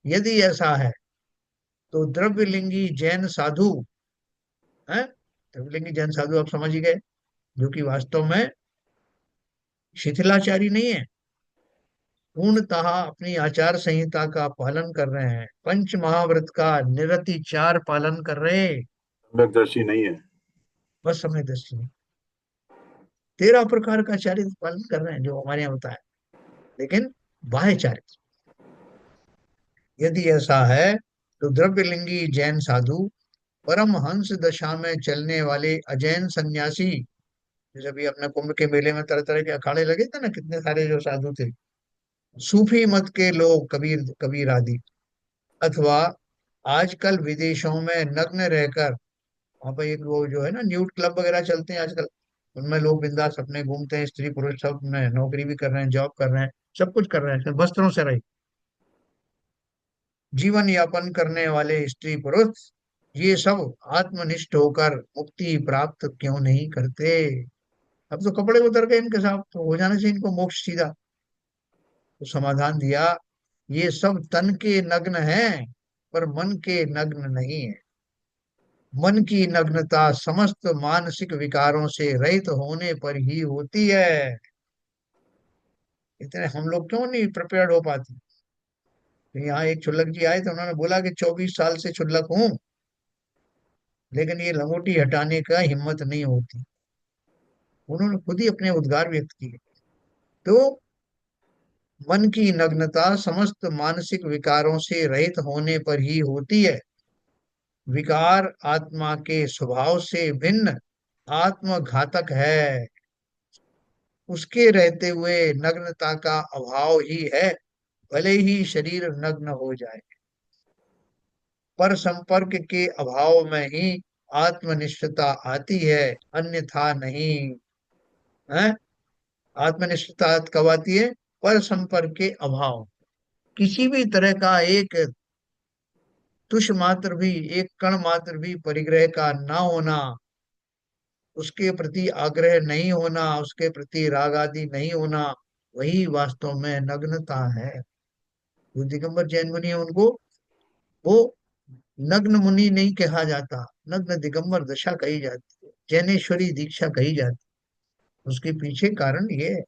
यदि ऐसा है तो द्रव्यलिंगी जैन साधु है, द्रव्यलिंगी जैन साधु आप समझ ही गए, जो कि वास्तव में शिथिलाचारी नहीं है, पूर्णतः अपनी आचार संहिता का पालन कर रहे हैं, पंच महाव्रत का निरतिचार पालन कर रहे हैं। सम्यकदर्शी नहीं है। बस समय दृष्टि में 13 प्रकार का चारित्र पालन कर रहे हैं जो हमारे यहाँ होता है, लेकिन बाह्य चारित्र। यदि ऐसा है तो द्रव्यलिंगी जैन साधु, परमहंस दशा में चलने वाले अजैन सन्यासी, जैसे भी अपने कुंभ के मेले में तरह तरह के अखाड़े लगे थे ना, कितने सारे जो साधु थे, सूफी मत के लोग, कबीर कबीर आदि, अथवा आजकल विदेशों में नग्न रहकर, वहां पर एक वो जो है ना न्यूड क्लब वगैरह चलते हैं आजकल, उनमें लोग बिंदास अपने घूमते हैं, स्त्री पुरुष सब में नौकरी भी कर रहे हैं, जॉब कर रहे हैं, सब कुछ कर रहे हैं, सिर्फ वस्त्रों से रहे जीवन यापन करने वाले स्त्री पुरुष, ये सब आत्मनिष्ठ होकर मुक्ति प्राप्त क्यों नहीं करते? अब तो कपड़े उतर गए इनके साथ, तो हो जाने से इनको मोक्ष सीधा। तो समाधान दिया, ये सब तन के नग्न हैं, पर मन के नग्न नहीं है। मन की नग्नता समस्त मानसिक विकारों से रहित होने पर ही होती है। इतने हम लोग क्यों नहीं प्रिपेयर्ड हो पाते? तो यहाँ एक क्षुल्लक जी आए थे, उन्होंने बोला कि 24 साल से क्षुल्लक हूँ, लेकिन ये लंगोटी हटाने का हिम्मत नहीं होती। उन्होंने खुद ही अपने उद्गार व्यक्त किए। तो मन की नग्नता समस्त मानसिक विकारों से रहित होने पर ही होती है। विकार आत्मा के स्वभाव से भिन्न आत्मघातक है। उसके रहते हुए नग्नता का अभाव ही है, भले ही शरीर नग्न हो जाए। पर संपर्क के अभाव में ही आत्मनिष्ठता आती है, अन्यथा नहीं। है, आत्मनिष्ठता कब आती है? पर संपर्क के अभाव, किसी भी तरह का एक तुष मात्र भी, एक कण मात्र भी परिग्रह का ना होना, उसके प्रति आग्रह नहीं होना, उसके प्रति राग आदि नहीं होना, वही वास्तव में नग्नता है। जो दिगंबर जैन मुनि है उनको वो नग्न मुनि नहीं कहा जाता, नग्न दिगंबर दशा कही जाती है, जैनेश्वरी दीक्षा कही जाती है। उसके पीछे कारण ये है।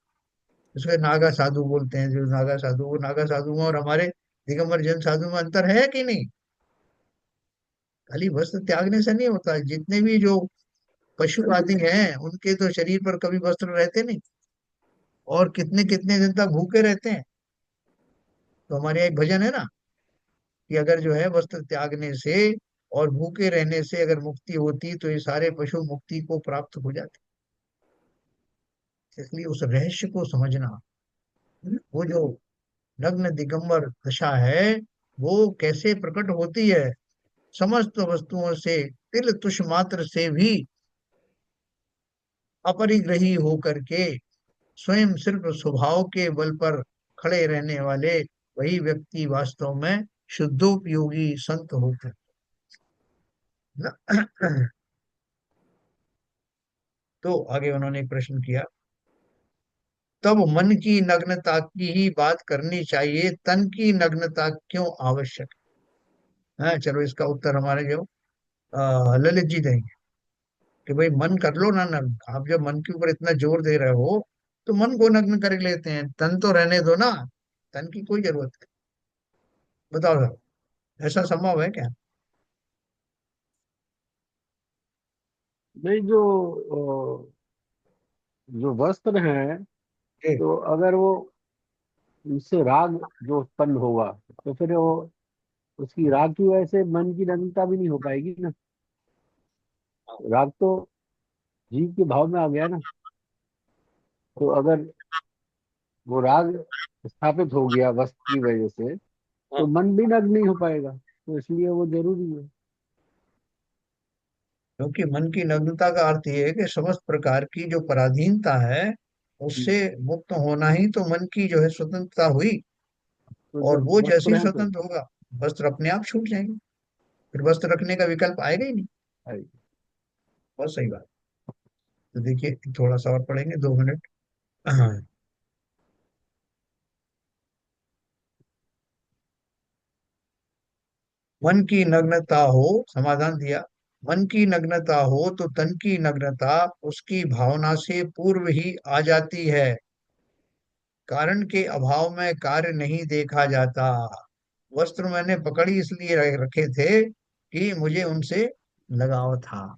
उसके नागा साधु बोलते हैं, जो नागा साधु, वो नागा साधु में और हमारे दिगंबर जैन साधु में अंतर है कि नहीं? खाली वस्त्र त्यागने से नहीं होता। जितने भी जो पशु आदि हैं उनके तो शरीर पर कभी वस्त्र रहते नहीं, और कितने कितने दिन तक भूखे रहते हैं। तो हमारे यहाँ एक भजन है ना, कि अगर जो है वस्त्र त्यागने से और भूखे रहने से अगर मुक्ति होती तो ये सारे पशु मुक्ति को प्राप्त हो जाते। इसलिए उस रहस्य को समझना, वो जो नग्न दिगंबर दशा है वो कैसे प्रकट होती है? समस्त वस्तुओं से तिल तुष मात्र से भी अपरिग्रही होकर के स्वयं सिर्फ स्वभाव के बल पर खड़े रहने वाले वही व्यक्ति वास्तव में शुद्धोपयोगी संत होते हैं। तो आगे उन्होंने एक प्रश्न किया, तब मन की नग्नता की ही बात करनी चाहिए, तन की नग्नता क्यों आवश्यक है? चलो इसका उत्तर हमारे जो ललित जी देंगे कि भाई मन कर लो ना नग्न। आप जब मन के ऊपर इतना जोर दे रहे हो तो मन को नग्न कर लेते हैं, तन तो रहने दो ना, तन की कोई जरूरत नहीं। बताओ सर, ऐसा संभव है क्या? नहीं, जो वस्त्र हैं, जी। तो अगर वो उससे राग जो उत्पन्न होगा, तो फिर वो उसकी राग की वजह से मन की नग्नता भी नहीं हो पाएगी ना। राग तो जीव के भाव में आ गया ना। तो अगर वो राग स्थापित हो गया वस्त्र की वजह से, तो मन भी नग्न नहीं हो पाएगा, तो इसलिए वो जरूरी है। क्योंकि मन की नग्नता का अर्थ ये है कि समस्त प्रकार की जो पराधीनता है उससे हम्म। मुक्त होना ही तो मन की जो है स्वतंत्रता हुई। तो और जब वो जैसे वस्त्र ही हैं तो स्वतंत्र होगा वस्त्र अपने आप छूट जाएंगे, फिर वस्त्र रखने का विकल्प आएगा ही नहीं। आएगी। बहुत सही बात। तो देखिए थोड़ा सा और पढ़ेंगे, 2 मिनट। हाँ। मन की नग्नता हो, समाधान दिया। मन की नग्नता हो तो तन की नग्नता उसकी भावना से पूर्व ही आ जाती है। कारण के अभाव में कार्य नहीं देखा जाता। वस्त्र मैंने पकड़ी इसलिए रखे थे कि मुझे उनसे लगाव था।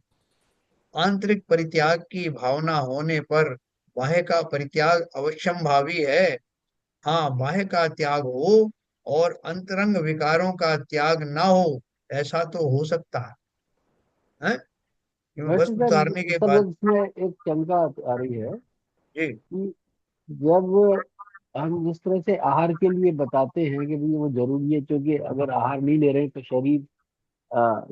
आंतरिक परित्याग की भावना होने पर बाह्य का परित्याग अवश्यंभावी है। हाँ, बाह्य का त्याग हो और अंतरंग विकारों का त्याग ना हो, ऐसा तो हो सकता है? क्योंकि वैसे वस्त्र सर, उतारने के सर बाद। इसमें एक शंका आ रही है जी। कि जब हम जिस तरह से आहार के लिए बताते हैं कि भाई वो जरूरी है, क्योंकि अगर आहार नहीं ले रहे हैं तो शरीर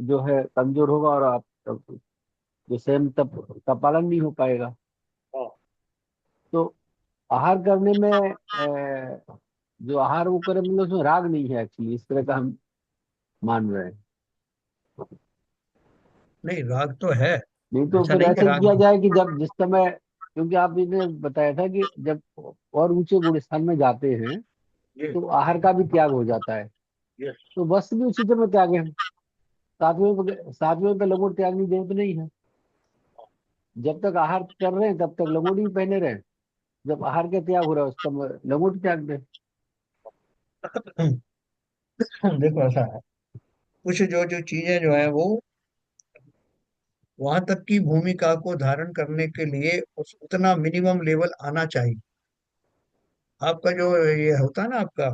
जो है कमजोर होगा, और आप जो स्वयं तप का पालन नहीं हो पाएगा। हाँ। तो आहार करने में जो आहार वो करे, मतलब उसमें राग नहीं है एक्चुअली, इस तरह का हम मान रहे हैं। नहीं, राग तो है। नहीं तो ऐसा फिर नहीं कि ऐसे ही राग किया नहीं। जाए कि जब जिस समय, क्योंकि आपने बताया था कि जब और ऊंचे गुण स्थान में जाते हैं जी। तो आहार का भी त्याग हो जाता है। जी। तो वस्त्र भी उसी समय त्याग है। सातवें पे लंगोट त्यागने की जरूरत नहीं है। जब तक आहार कर रहे हैं तब तक लंगोटी भी पहने रहे। जब आहार का त्याग हो रहा है उस समय लंगोटी त्याग दे। देखो ऐसा है, कुछ जो जो चीजें जो है वो वहां तक की भूमिका को धारण करने के लिए उस उतना मिनिमम लेवल आना चाहिए। आपका जो ये होता है ना, आपका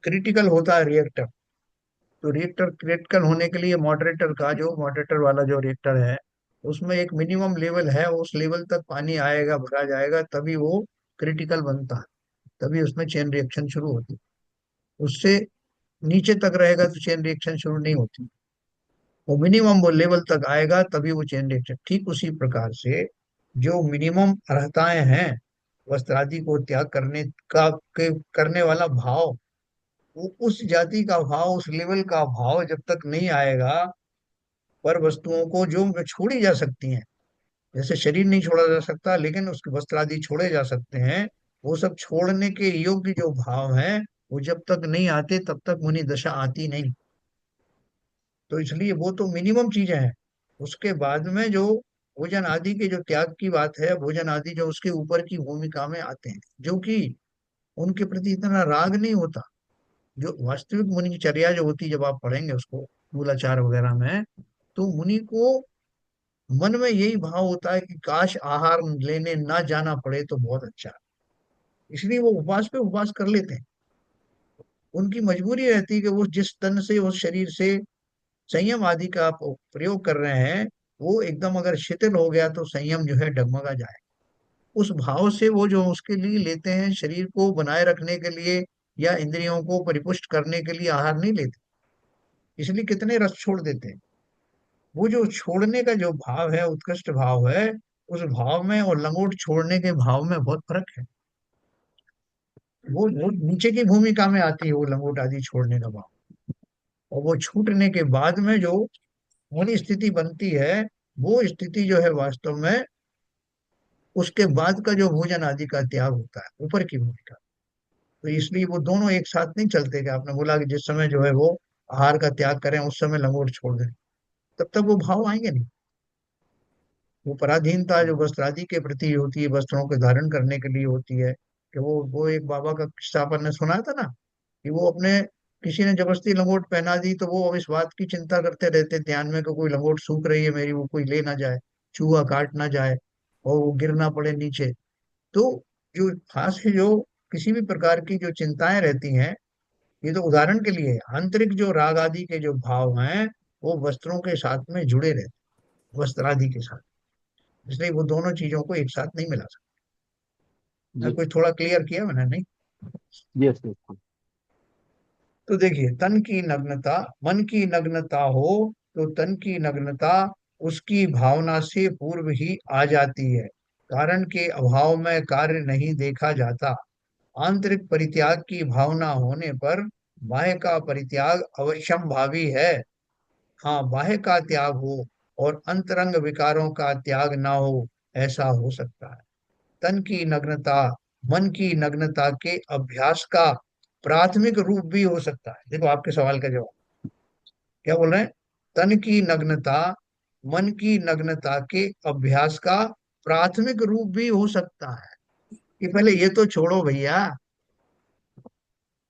क्रिटिकल होता है रिएक्टर। तो रिएक्टर क्रिटिकल होने के लिए मॉडरेटर का जो मॉडरेटर वाला जो रिएक्टर है उसमें एक मिनिमम लेवल है, उस लेवल तक पानी आएगा, भरा जाएगा, तभी वो क्रिटिकल बनता है। तभी उसमें चेन रिएक्शन शुरू होती है। उससे नीचे तक रहेगा तो चेन रिएक्शन शुरू नहीं होती। वो मिनिमम वो लेवल तक आएगा तभी वो चेन रिएक्शन। ठीक उसी प्रकार से जो मिनिमम अर्हताएं हैं वस्त्र आदि को त्याग करने करने वाला भाव, वो उस जाति का भाव, उस लेवल का भाव जब तक नहीं आएगा, पर वस्तुओं को जो छोड़ी जा सकती हैं, जैसे शरीर नहीं छोड़ा जा सकता लेकिन उसके वस्त्र आदि छोड़े जा सकते हैं, वो सब छोड़ने के योग्य जो भाव हैं वो जब तक नहीं आते तब तक मुनि दशा आती नहीं। तो इसलिए वो तो मिनिमम चीजें हैं। उसके बाद में जो भोजन आदि के जो त्याग की बात है, भोजन आदि जो उसके ऊपर की भूमिका में आते हैं, जो कि उनके प्रति इतना राग नहीं होता। जो वास्तविक मुनि की चर्या जो होती है, जब आप पढ़ेंगे उसको मूलाचार वगैरह में, तो मुनि को मन में यही भाव होता है कि काश आहार लेने ना जाना पड़े तो बहुत अच्छा है। इसलिए वो उपवास पे उपवास कर लेते हैं। उनकी मजबूरी रहती है कि वो जिस तन से, उस शरीर से संयम आदि का आप प्रयोग कर रहे हैं, वो एकदम अगर शिथिल हो गया तो संयम जो है डगमगा जाए। उस भाव से वो जो उसके लिए लेते हैं, शरीर को बनाए रखने के लिए या इंद्रियों को परिपुष्ट करने के लिए आहार नहीं लेते। इसलिए कितने रस छोड़ देते हैं। वो जो छोड़ने का जो भाव है, उत्कृष्ट भाव है, उस भाव में और लंगोट छोड़ने के भाव में बहुत फर्क है। वो नीचे की भूमिका में आती है, वो लंगोट आदि छोड़ने का भाव। और वो छूटने के बाद में जो मूल स्थिति बनती है, वो स्थिति जो है वास्तव में उसके बाद का जो भोजन आदि का त्याग होता है, ऊपर की भूमिका। तो इसलिए वो दोनों एक साथ नहीं चलते। कि आपने बोला कि जिस समय जो है वो आहार का त्याग करें, उस समय लंगोट छोड़ दें, तब तक वो भाव आएंगे नहीं। वो पराधीनता जो वस्त्रादि के प्रति होती है, वस्त्रों के धारण करने के लिए होती है। कि वो एक बाबा का किस्सा अपन ने सुना था ना, कि वो अपने किसी ने जबरदस्ती लंगोट पहना दी, तो वो अब इस बात की चिंता करते रहते ध्यान में कि कोई लंगोट सूख रही है मेरी, वो कोई ले ना जाए, चूहा काट ना जाए, और वो गिर ना पड़े नीचे। तो जो खास है, जो किसी भी प्रकार की जो चिंताएं रहती हैं, ये तो उदाहरण के लिए है। आंतरिक जो राग आदि के जो भाव हैं, वो वस्त्रों के साथ में जुड़े रहते हैं, वस्त्र आदि के साथ। इसलिए वो दोनों चीजों को एक साथ नहीं मिला सकते। मैं जी। कोई थोड़ा क्लियर किया मैंने, नहीं? Yes yes. तो देखिए, तन की नग्नता, मन की नग्नता हो तो तन की नग्नता उसकी भावना से पूर्व ही आ जाती है। कारण के अभाव में कार्य नहीं देखा जाता। आंतरिक परित्याग की भावना होने पर बाह्य का परित्याग अवश्यम भावी है। हाँ, बाह्य का त्याग हो और अंतरंग विकारों का त्याग ना हो, ऐसा हो सकता है। तन की नग्नता मन की नग्नता के अभ्यास का प्राथमिक रूप भी हो सकता है। देखो आपके सवाल का जवाब क्या बोल रहे हैं। तन की नग्नता मन की नग्नता के अभ्यास का प्राथमिक रूप भी हो सकता है। कि पहले ये तो छोड़ो भैया,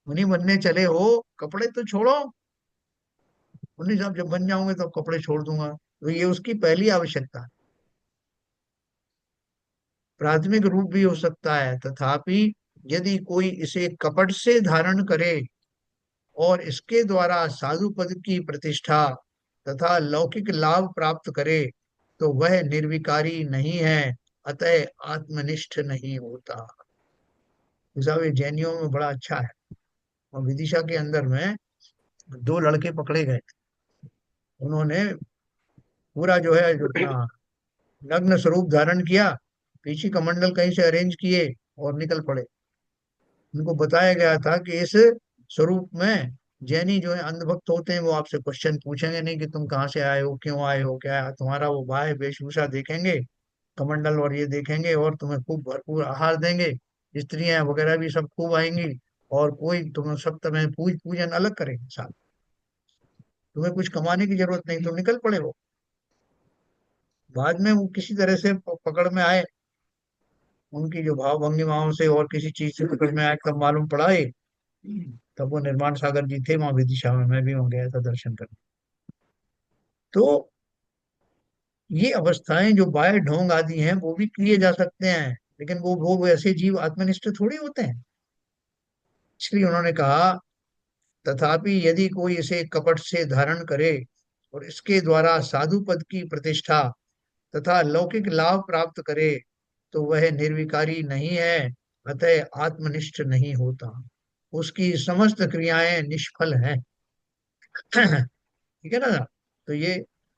मुनि बनने चले हो, कपड़े तो छोड़ो। मुनि साहब जब बन जाऊंगे तब कपड़े छोड़ दूंगा। तो ये उसकी पहली आवश्यकता है। प्राथमिक रूप भी हो सकता है, तथापि यदि कोई इसे कपट से धारण करे और इसके द्वारा साधु पद की प्रतिष्ठा तथा लौकिक लाभ प्राप्त करे, तो वह निर्विकारी नहीं है, अतः आत्मनिष्ठ नहीं होता। साहब ये जैनियों में बड़ा अच्छा है। और विदिशा के अंदर में दो लड़के पकड़े गए। उन्होंने पूरा जो है जो अपना नग्न स्वरूप धारण किया, पीछे कमंडल कहीं से अरेंज किए और निकल पड़े। उनको बताया गया था कि इस स्वरूप में जैनी जो है अंधभक्त होते हैं, वो आपसे क्वेश्चन पूछेंगे नहीं कि तुम कहाँ से आए हो, क्यों आए हो, क्या है तुम्हारा। वो बाह्य वेशभूषा देखेंगे, कमंडल और ये देखेंगे, और तुम्हें खूब भरपूर आहार देंगे। स्त्रियां वगैरह भी सब खूब आएंगी, और कोई तुम्हें सब तुम्हें पूजन अलग करेंगे साथ। तुम्हें कुछ कमाने की जरूरत नहीं, तुम निकल पड़े हो। बाद में वो किसी तरह से पकड़ में आए, उनकी जो भाव भंगिमाओं से और किसी चीज से पकड़ में आए, तब मालूम पड़ा है। तब वो निर्माण सागर जी थे वहां विदिशा में, मैं भी वहां गया था दर्शन करने। तो ये अवस्थाएं जो बाह्य ढोंग आदि हैं वो भी किए जा सकते हैं, लेकिन वो ऐसे जीव आत्मनिष्ठ थोड़ी होते हैं। इसलिए उन्होंने कहा, तथापि यदि कोई इसे कपट से धारण करे और इसके द्वारा साधु पद की प्रतिष्ठा तथा लौकिक लाभ प्राप्त करे, तो वह निर्विकारी नहीं है, अतः आत्मनिष्ठ नहीं होता। उसकी समस्त क्रियाएं निष्फल हैं। ठीक है ना। तो ये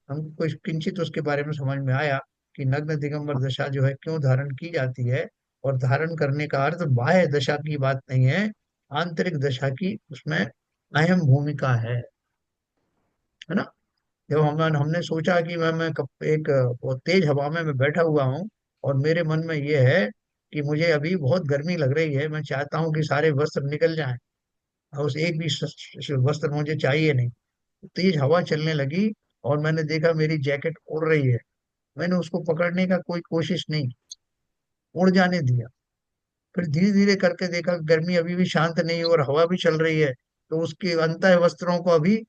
हमको कुछ किंचित उसके बारे में समझ में आया कि नग्न दिगंबर दशा जो है क्यों धारण की जाती है। और धारण करने का अर्थ बाह्य दशा की बात नहीं है, आंतरिक दशा की उसमें अहम भूमिका है ना। जब हमने सोचा कि मैं एक बहुत तेज हवा में मैं बैठा हुआ हूँ, और मेरे मन में ये है कि मुझे अभी बहुत गर्मी लग रही है, मैं चाहता हूँ कि सारे वस्त्र निकल जाएं, और उस एक भी वस्त्र मुझे चाहिए नहीं। तेज हवा चलने लगी, और मैंने देखा मेरी जैकेट उड़ रही है। मैंने उसको पकड़ने का कोई कोशिश नहीं, उड़ जाने दिया। फिर धीरे धीरे करके देखा गर्मी अभी भी शांत नहीं और हवा भी चल रही है, तो उसके अंतः वस्त्रों को अभी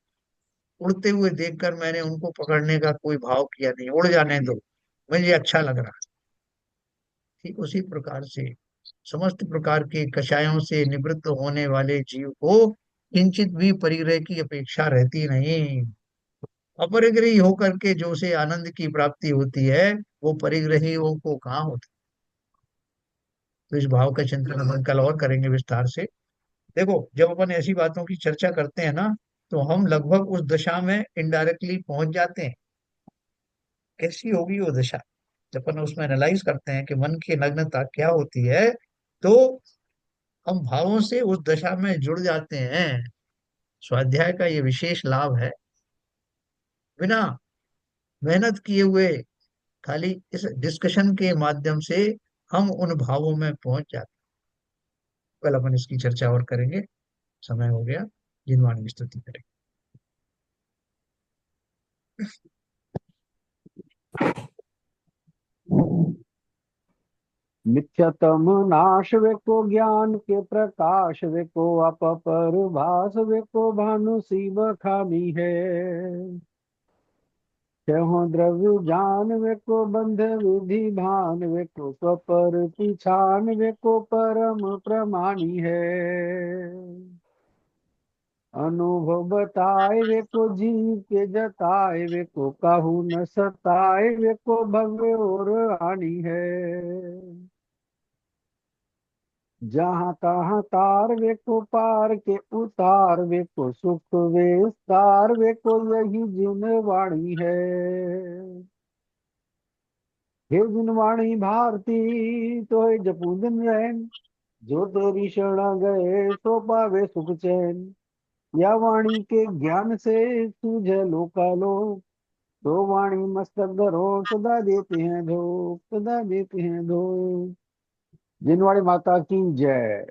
उड़ते हुए देखकर मैंने उनको पकड़ने का कोई भाव किया नहीं, उड़ जाने दो, मुझे अच्छा लग रहा है। ठीक उसी प्रकार से समस्त प्रकार के कषायों से निवृत्त होने वाले जीव को किंचित भी परिग्रह की अपेक्षा रहती नहीं। अपरिग्रही होकर के जो से आनंद की प्राप्ति होती है, वो परिग्रहियों को कहाँ होती। तो इस भाव का चिंतन हम कल और करेंगे विस्तार से। देखो, जब अपन ऐसी बातों की चर्चा करते हैं ना, तो हम लगभग उस दशा में इनडायरेक्टली पहुंच जाते हैं। कैसी होगी वो दशा, जब अपन उसमें एनालाइज करते हैं कि मन की नग्नता क्या होती है, तो हम भावों से उस दशा में जुड़ जाते हैं। स्वाध्याय का ये विशेष लाभ है। बिना मेहनत किए हुए, खाली इस डिस्कशन के माध्यम से हम उन भावों में पहुंच जाते। कल अपन इसकी चर्चा और करेंगे। समय हो गया। जिनवाणी की स्तुति करेंगे। मिथ्यतम नाश वे को ज्ञान के प्रकाश वे को पर भास वे को भानु शिव खानी है। छहो द्रव्य जान वे को बंध विधि भान वे को स्वपर पिछान वे को परम प्रमाणी है। अनुभव बताए वे को जीव के जताए वे को कहू न सताए वे को भव्य और आनी है। जहाँ तहाँ तार वे को पार के उतार वे को सुख विस्तार वे को यही जिन वाणी है। हे जिन वाणी भारती तो हे जपू दिन रैन। जो तेरी शरण गए सो पावे सुख चैन। या वाणी के ज्ञान से सूझे लोकालोक। तो वाणी मस्तक धरो सदा देते हैं धो सदा देते हैं धो। जिनवाणी माता की जय।